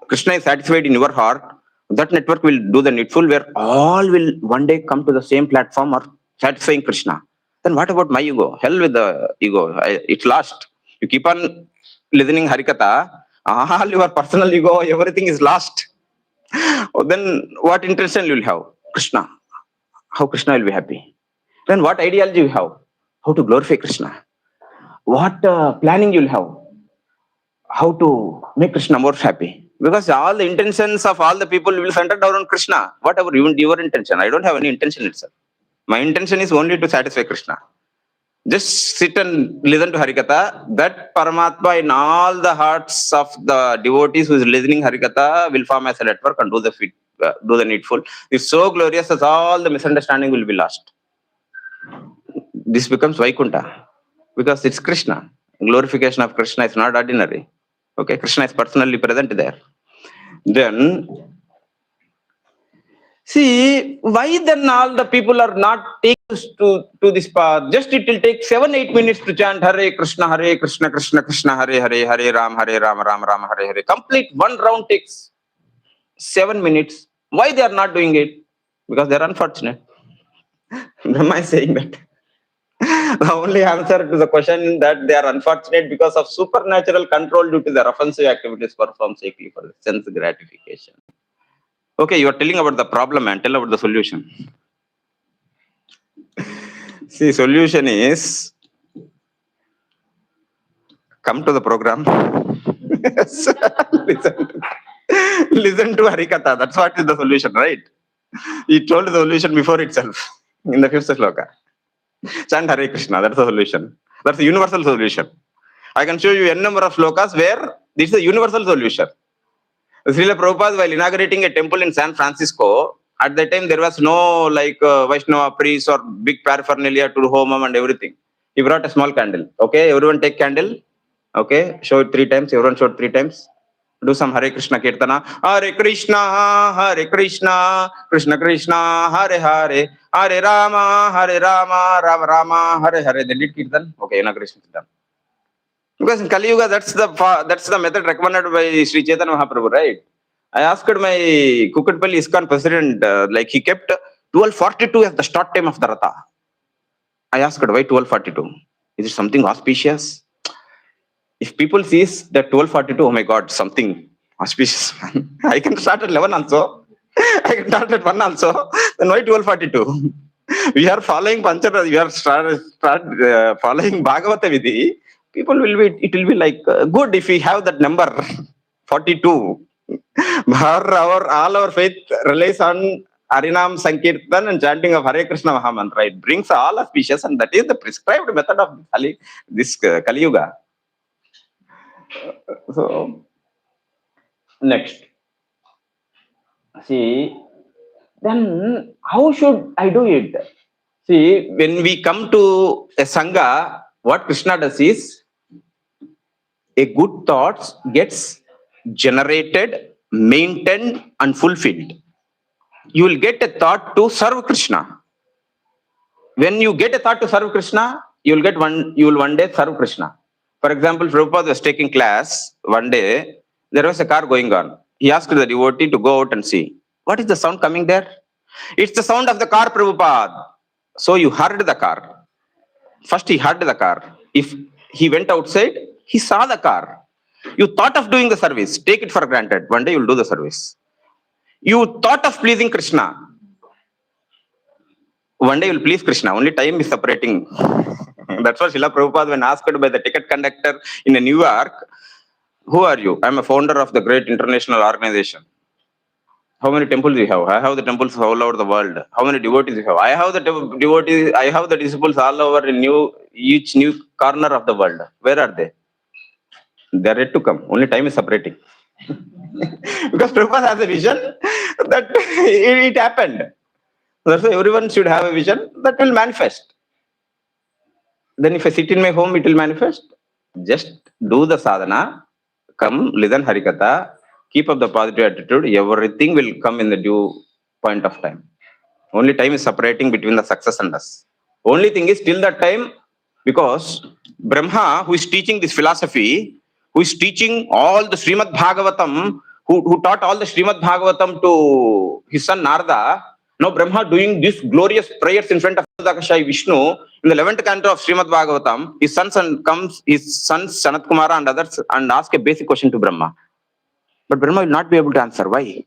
Krishna is satisfied in your heart, that network will do the needful where all will one day come to the same platform or satisfying Krishna. Then what about my ego? Hell with the ego. It's lost. You keep on listening Harikatha, all your personal ego, everything is lost. Then what intention you will have? Krishna. How Krishna will be happy. Then what ideology you have? How to glorify Krishna. What planning you will have? How to make Krishna more happy. Because all the intentions of all the people will center around Krishna. Whatever your intention. I don't have any intention itself. My intention is only to satisfy Krishna. Just sit and listen to Harikatha. That Paramatma in all the hearts of the devotees who is listening Harikatha will form as a network and do the needful. It's so glorious that all the misunderstanding will be lost. this becomes Vaikuntha because it's Krishna. Glorification of Krishna is not ordinary. Okay, Krishna is personally present there. Then, see, why then all the people are not taken to this path? Just it will take 7-8 minutes to chant Hare Krishna, Krishna Krishna, Hare Hare, Hare Rama, Rama Rama, Hare Hare. Complete one round takes 7 minutes. Why they are not doing it? Because they are unfortunate. Brahma is saying that. The only answer to the question that they are unfortunate because of supernatural control due to their offensive activities performed safely for sense gratification. Okay, you are telling about the problem and tell about the solution. See, solution is come to the program. Listen to Harikatha. That's what is the solution, right? He told the solution before itself in the fifth sloka. Chant Hare Krishna. That's the solution. That's the universal solution. I can show you a number of slokas where this is a universal solution. Srila Prabhupada, while inaugurating a temple in San Francisco, at that time there was no Vaishnava priests or big paraphernalia to homam and everything. He brought a small candle. Okay, everyone take candle. Okay, show it 3 times. Everyone show it 3 times. Do some Hare Krishna Kirtana. Hare Krishna, Krishna Krishna, Hare Hare, Hare Rama, Rama Rama, Hare Hare. They did Kirtan. Okay, inauguration is done. Because in Kali Yuga, that's the method recommended by Sri Chaitanya Mahaprabhu, right? I asked my Kukatpalli ISKCON president, he kept 12:42 as the start time of the Ratha. I asked, why 12:42? Is it something auspicious? If people sees that 12:42, oh my God, something auspicious. I can start at 11 also. I can start at 1 also. Then why 12:42? We are following Panchara, we are following Bhagavata Vidhi. People will be, it will be like good if we have that number 42. All our faith relies on Harinam Sankirtan and chanting of Hare Krishna Mahamantra. It brings all auspicious, and that is the prescribed method of this Kali Yuga. So, next. See, then how should I do it? See, when we come to a Sangha, what Krishna does is, a good thoughts gets generated, maintained and fulfilled. You will get a thought to serve Krishna. When you get a thought to serve Krishna, you will one day serve Krishna. For example, Prabhupada was taking class one day, there was a car going on. He asked the devotee to go out and see. What is the sound coming there? It's the sound of the car, Prabhupada. So you heard the car. First he heard the car. If he went outside, he saw the car. You thought of doing the service. Take it for granted. One day you will do the service. You thought of pleasing Krishna. One day you will please Krishna. Only time is separating. That's what Srila Prabhupada, when asked by the ticket conductor in New York, who are you? I'm a founder of the great international organization. How many temples you have? I have the temples all over the world. How many devotees you have? I have the devotees. I have the disciples all over in each new corner of the world. Where are they? They are yet to come. Only time is separating. Because Prabhupada has a vision that it happened. Therefore, everyone should have a vision that will manifest. Then if I sit in my home, it will manifest. Just do the sadhana, come, listen Harikatha, keep up the positive attitude, everything will come in the due point of time. Only time is separating between the success and us. Only thing is, till that time, because Brahma, who is teaching this philosophy, who is teaching all the Srimad Bhagavatam, who taught all the Srimad Bhagavatam to his son Narada, now Brahma doing these glorious prayers in front of Dakashai Vishnu, in the 11th canto of Srimad Bhagavatam, his son Sanat Kumara and others, and ask a basic question to Brahma. But Brahma will not be able to answer. Why?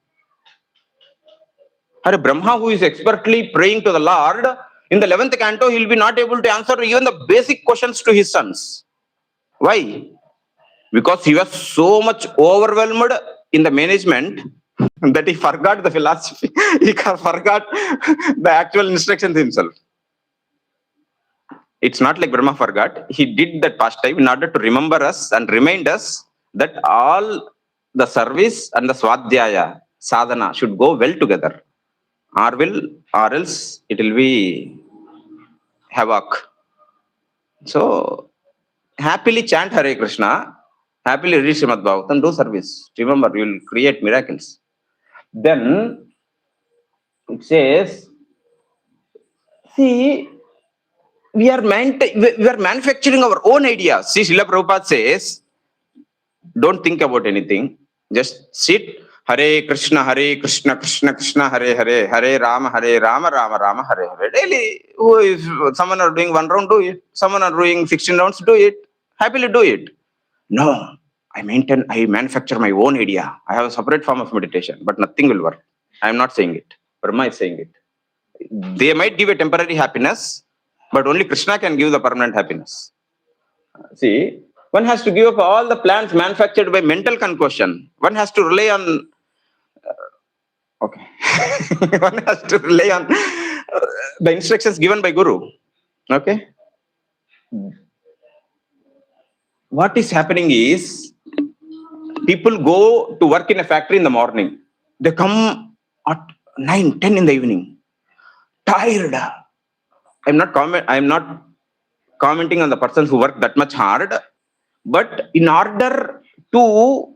Hare, Brahma, who is expertly praying to the Lord, in the 11th canto, he will be not able to answer even the basic questions to his sons. Why? Because he was so much overwhelmed in the management that he forgot the philosophy. He forgot the actual instructions himself. It's not like Brahma forgot. He did that past time in order to remember us and remind us that all the service and the swadhyaya, sadhana, should go well together. Or else it will be havoc. So happily chant Hare Krishna, happily read Srimad Bhagavatam, do service. Remember, you will create miracles. Then it says, see, we are manufacturing our own ideas. See, Srila Prabhupada says, don't think about anything. Just sit. Hare Krishna, Krishna Krishna, Hare Hare, Hare Rama, Rama Rama, Hare Hare. Daily, if someone are doing 1 round, do it. Someone are doing 16 rounds, do it. Happily do it. No, I manufacture my own idea. I have a separate form of meditation, but nothing will work. I am not saying it. Brahma is saying it. They might give a temporary happiness, but only Krishna can give the permanent happiness. See, one has to give up all the plans manufactured by mental concoction. One has to rely on one has to rely on the instructions given by Guru. Okay. What is happening is, people go to work in a factory in the morning. They come at 9, 10 in the evening, tired. I'm not commenting on the persons who work that much hard, but in order to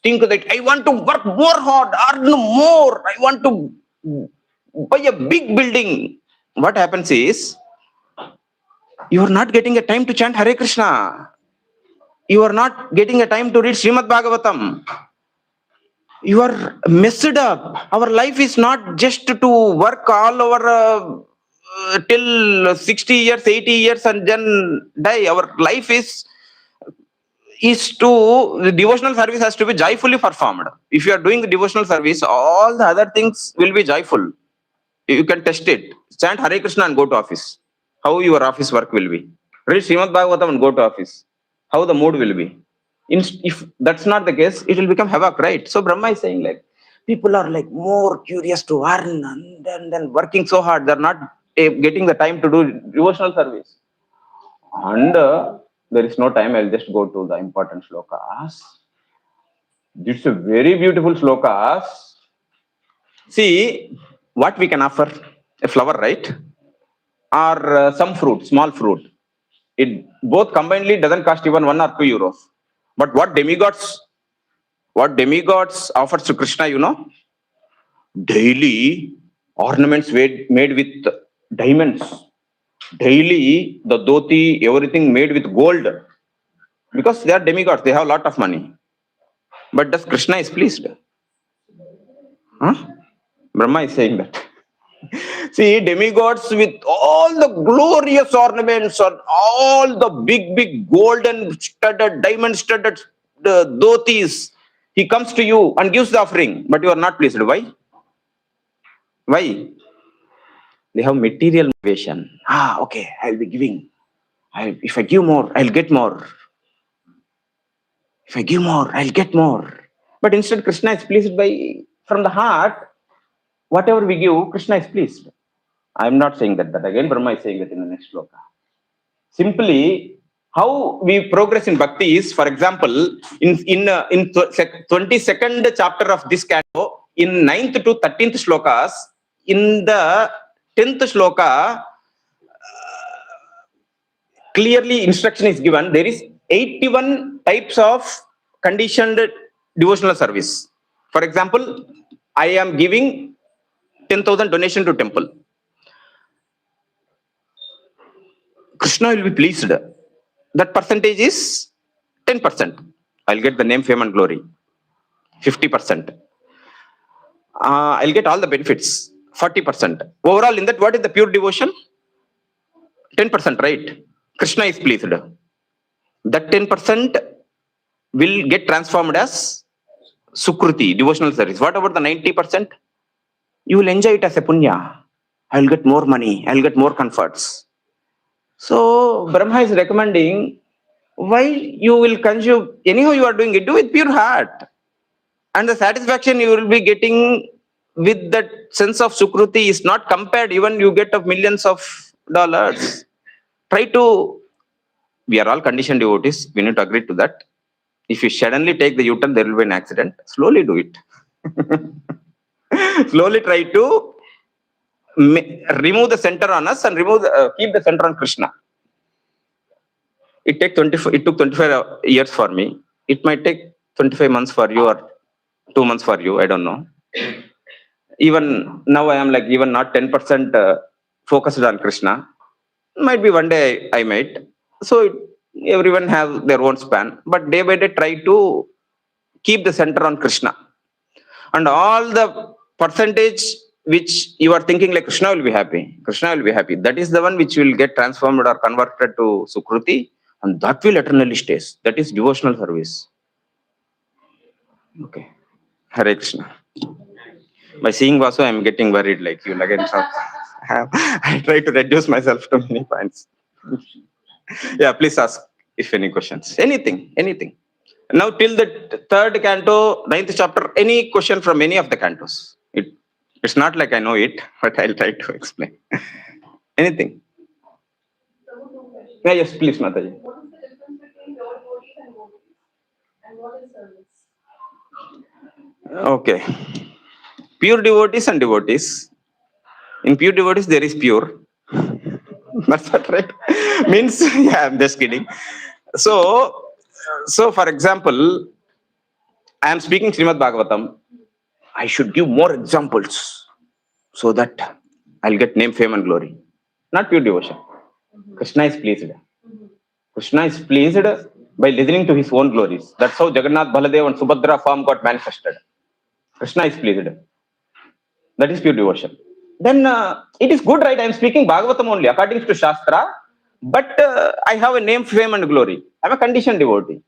think that I want to work more hard, earn more, I want to buy a big building, what happens is, you are not getting a time to chant Hare Krishna. You are not getting a time to read Srimad Bhagavatam. You are messed up. Our life is not just to work all over till 60 years, 80 years and then die. Our life is the devotional service has to be joyfully performed. If you are doing the devotional service, all the other things will be joyful. You can test it. Chant Hare Krishna and go to office. How your office work will be. Read Srimad Bhagavatam and go to office. How the mood will be. If that's not the case, it will become havoc, right? So Brahma is saying, like, people are like more curious to earn and then working so hard, they're not getting the time to do devotional service. And there is no time, I'll just go to the important shlokas. It's a very beautiful shlokas. See, what we can offer? A flower, right? Or some fruit, small fruit. It both combinedly doesn't cost even 1 or 2 euros. But what demigods offers to Krishna, you know? Daily ornaments made with diamonds. Daily the dhoti, everything made with gold. Because they are demigods, they have a lot of money. But does Krishna is pleased? Huh? Brahma is saying that. See, demigods with all the glorious ornaments or all the big golden studded, diamond studded dhotis, he comes to you and gives the offering, but you are not pleased. Why? Why? They have material motivation. Okay, I'll be giving. If I give more, I'll get more. If I give more, I'll get more. But instead, Krishna is pleased from the heart. Whatever we give, Krishna is pleased. I am not saying that, but again, Brahma is saying that in the next shloka. Simply, how we progress in Bhakti is, for example, in 22nd chapter of this canto, in 9th to 13th shlokas, in the 10th shloka, clearly instruction is given. There is 81 types of conditioned devotional service. For example, I am giving 10,000 donation to temple. Krishna will be pleased. That percentage is 10%. I'll get the name, fame and glory. 50%. I'll get all the benefits. 40%. Overall, in that, what is the pure devotion? 10%, right? Krishna is pleased. That 10% will get transformed as Sukruti, devotional service. What about the 90%? You will enjoy it as a punya. I'll get more money. I'll get more comforts. So Brahma is recommending, why you will consume, anyhow you are doing it, do with pure heart. And the satisfaction you will be getting with that sense of Sukruti is not compared, even you get of millions of dollars. We are all conditioned devotees, we need to agree to that. If you suddenly take the U-turn, there will be an accident. Slowly do it. Slowly try to remove the center on us and keep the center on Krishna. It took 25 years for me. It might take 25 months for you or 2 months for you. I don't know. Even now I am like even not 10% focused on Krishna. Might be one day I might. So everyone has their own span. But day by day try to keep the center on Krishna. And all the percentage which you are thinking like Krishna will be happy. Krishna will be happy. That is the one which will get transformed or converted to Sukruti. And that will eternally stays. That is devotional service. Okay. Hare Krishna. By seeing Vasu, I am getting worried like you. Again, so I try to reduce myself to many points. Yeah, please ask if any questions. Anything. Now till the third canto, 9th chapter, any question from any of the cantos. It's not like I know it, but I'll try to explain. Anything. Yeah, yes, please, Mataji. What is the difference between pure devotees and devotees? And what is service? Okay. Pure devotees and devotees. In pure devotees, there is pure. That's not right. Means, yeah, I'm just kidding. So for example, I am speaking Srimad Bhagavatam. I should give more examples so that I'll get name, fame, and glory. Not pure devotion. Krishna is pleased. Krishna is pleased by listening to his own glories. That's how Jagannath, Baladev, and Subhadra form got manifested. Krishna is pleased. That is pure devotion. Then it is good, right? I am speaking Bhagavatam only according to Shastra, but I have a name, fame, and glory. I am a conditioned devotee.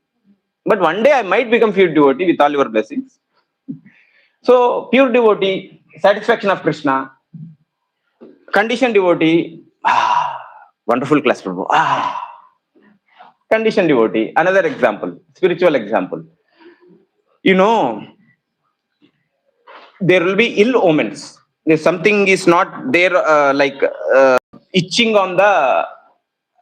But one day I might become pure devotee with all your blessings. So pure devotee, satisfaction of Krishna. Conditioned devotee, wonderful class Prabhu. Conditioned devotee. Another example, spiritual example. There will be ill omens. If something is not there, itching on the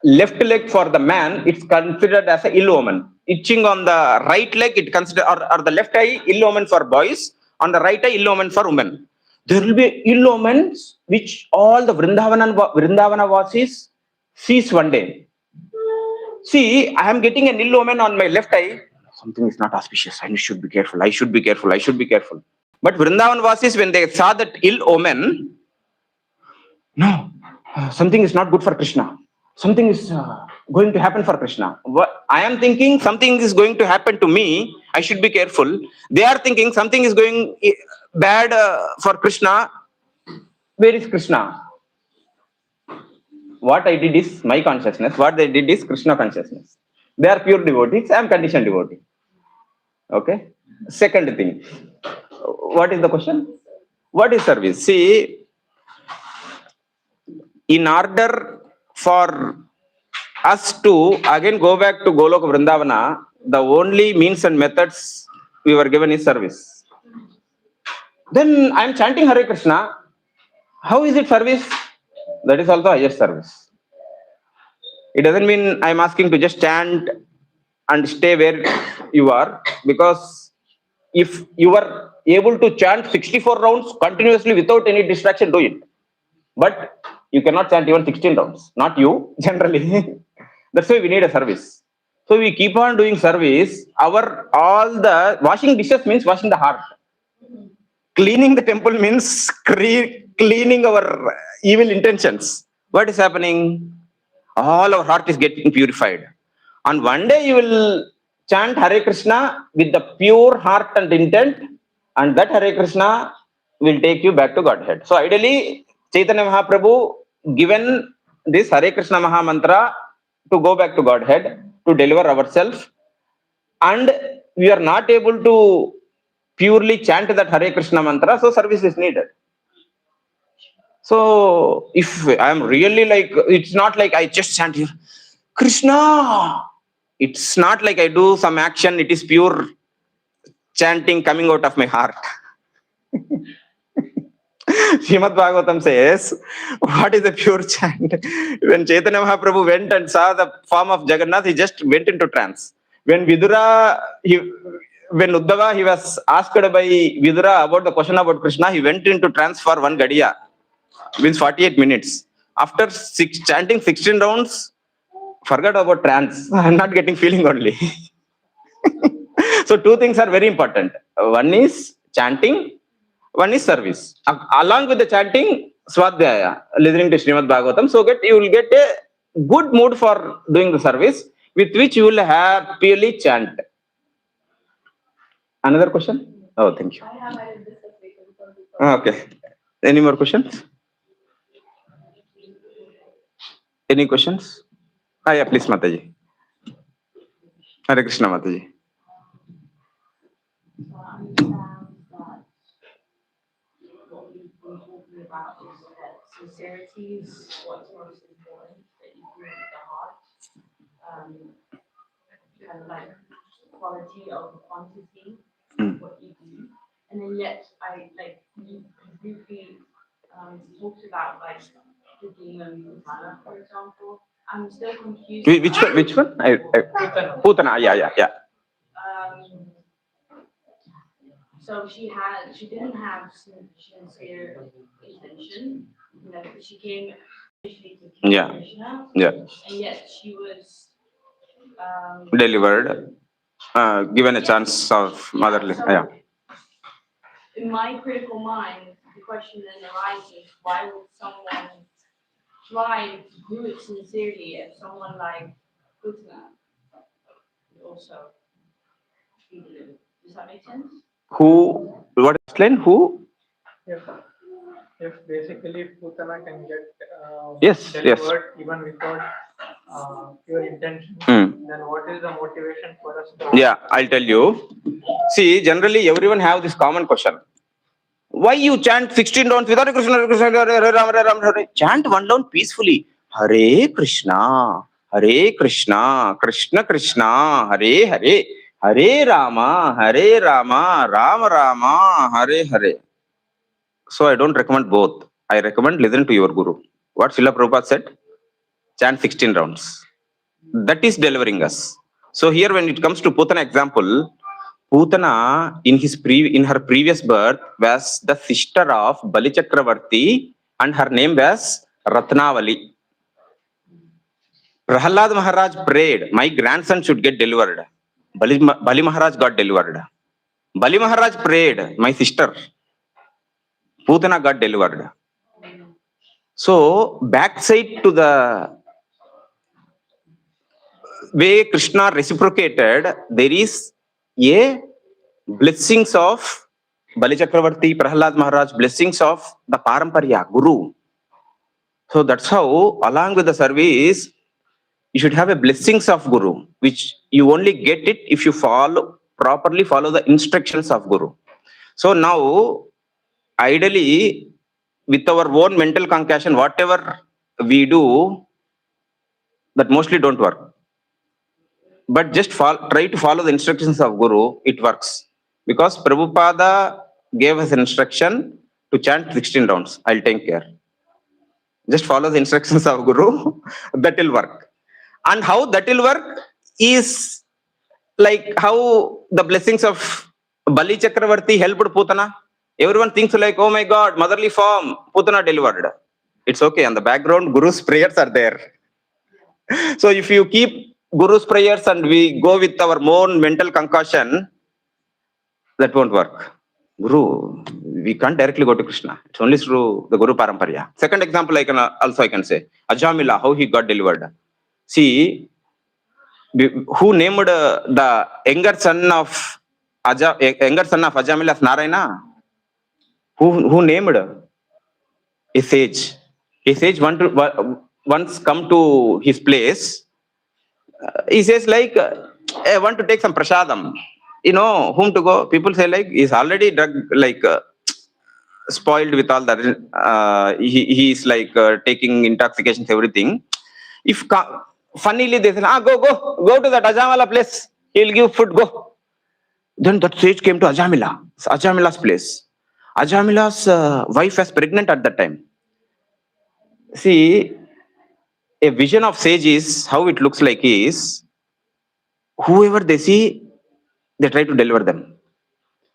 left leg for the man, it's considered as an ill omen. Itching on the right leg, it considered, or the left eye, ill omen for boys. On the right eye, ill omen for women. There will be ill omens which all the Vrindavana Vasis sees one day. See, I am getting an ill omen on my left eye. Something is not auspicious. I should be careful. I should be careful. But Vrindavan Vasis, when they saw that ill omen, no, something is not good for Krishna. Something is going to happen for Krishna. I am thinking something is going to happen to me. I should be careful. They are thinking something is going bad for Krishna. Where is Krishna? What I did is my consciousness. What they did is Krishna consciousness. They are pure devotees. I am conditioned devotee. Okay. Second thing. What is the question? What is service? See, in order for us to again go back to Goloka Vrindavana, the only means and methods we were given is service. Then I am chanting Hare Krishna. How is it service? That is also highest service. It doesn't mean I am asking to just chant and stay where you are, because if you are able to chant 64 rounds continuously without any distraction, do it. But you cannot chant even 16 rounds. Not you, generally. That's why we need a service. So we keep on doing service. All the washing dishes means washing the heart. Cleaning the temple means cleaning our evil intentions. What is happening? All our heart is getting purified. And one day you will chant Hare Krishna with the pure heart and intent, and that Hare Krishna will take you back to Godhead. So ideally, Chaitanya Mahaprabhu given this Hare Krishna Maha Mantra to go back to Godhead, to deliver ourselves, and we are not able to purely chant that Hare Krishna Mantra, so service is needed. So if I am really like, it's not like I just chant here, Krishna. It's not like I do some action, it is pure chanting coming out of my heart. Srimad Bhagavatam says, what is a pure chant? When Chaitanya Mahaprabhu went and saw the form of Jagannath, he just went into trance. When Uddhava, he was asked by Vidura about the question about Krishna, he went into trance for one gadiya. means 48 minutes. After chanting 16 rounds, forget about trance. I'm not getting feeling only. So two things are very important. One is chanting, one is service. Along with the chanting, swadhyaya, listening to Srimad Bhagavatam, so you will get a good mood for doing the service, with which you will happily chant. Another question? Oh, thank you. I have added this as Okay. Any more questions? Any questions? Yeah, please, Mataji. Hare Krishna, Mataji. So I understand that what we've been talking about is that sincerity is what's most important, that you do it with the heart, kind of like quality over quantity, what you do. And then yet I like you briefly talked about like the demon Putana, for example. I'm still confused. Which one? Putana. Yeah. So she didn't have sincere intention, you know, she came initially to Yeah. Krishna, Yeah. and yet she was Delivered, given a chance of motherly. so Yeah. in my critical mind, the question then arises: why would someone try to do it sincerely if someone like Krishna also be delivered? Does that make sense? Who? What explain? Who? If basically Putana can get Yes. delivered even without pure intention, then what is the motivation for us to? Yeah, I'll tell you. See, generally everyone have this common question. Why you chant 16 rounds without Krishna, Hare Krishna, Hare Rama, Hare Rama, Hare? Chant one round peacefully. Hare Krishna, Hare Krishna, Krishna Krishna, Hare Hare, Hare Rama, Hare Rama, Rama Rama, Hare Hare. So I don't recommend both. I recommend listen to your guru. What Srila Prabhupada said? Chant 16 rounds. That is delivering us. So here when it comes to Putana example, Putana in her previous birth was the sister of Bali Chakravarti and her name was Ratnavali. Prahlad Maharaj prayed, my grandson should get delivered. Bali Maharaj got delivered. Bali Maharaj prayed, my sister Putana got delivered. So backside to the way Krishna reciprocated, there is a blessings of Bali Chakravarti, Prahlad Maharaj, blessings of the Paramparya, Guru. So that's how, along with the service, you should have a blessings of Guru, which you only get it if you properly follow the instructions of Guru. So now, ideally, with our own mental concoction, whatever we do, that mostly don't work. But just try to follow the instructions of Guru, it works. Because Prabhupada gave us instruction to chant 16 rounds. I'll take care. Just follow the instructions of Guru, that will work. And how that will work is like how the blessings of Bali Chakravarti helped Putana. Everyone thinks like, oh my God, motherly form, Putana delivered. It's okay. On the background, Guru's prayers are there. So if you keep Guru's prayers and we go with our own mental concoction, that won't work. Guru, we can't directly go to Krishna. It's only through the Guru Paramparya. Second example, I can say Ajamila, how he got delivered. See, who named the younger son of Ajamila Narayana? Who named a sage? A sage once come to his place. He says like, I want to take some prasadam. You know whom to go? People say like he's already spoiled with all that. He's like taking intoxications, everything. If funnily they say, go to that Ajamila place. He'll give food. Go. Then that sage came to Ajamila's place. Ajamila's wife was pregnant at that time. See, a vision of sage is how it looks like is whoever they see, they try to deliver them.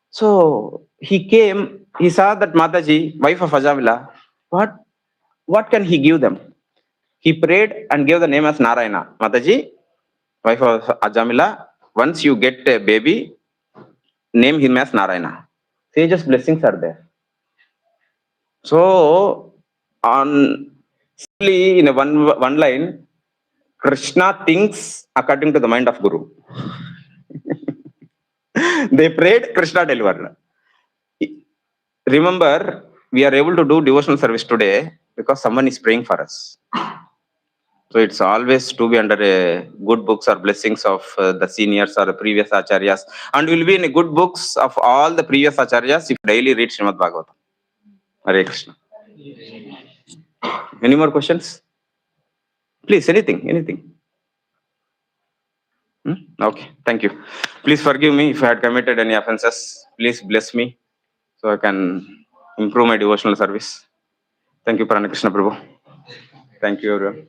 So he came, he saw that Mataji, wife of Ajamila. What? what can he give them? He prayed and gave the name as Narayana. Mataji, wife of Ajamila, once you get a baby, name him as Narayana. Sage's blessings are there. So, on simply in a one line, Krishna thinks according to the mind of Guru. They prayed, Krishna delivered. Remember, we are able to do devotional service today because someone is praying for us. So it's always to be under a good books or blessings of the seniors or the previous acharyas, and will be in a good books of all the previous acharyas if daily read Srimad Bhagavatam. Hare Krishna. Any more questions? Please, anything. Okay, thank you. Please forgive me if I had committed any offenses. Please bless me so I can improve my devotional service. Thank you, Prana Krishna Prabhu. Thank you, everyone.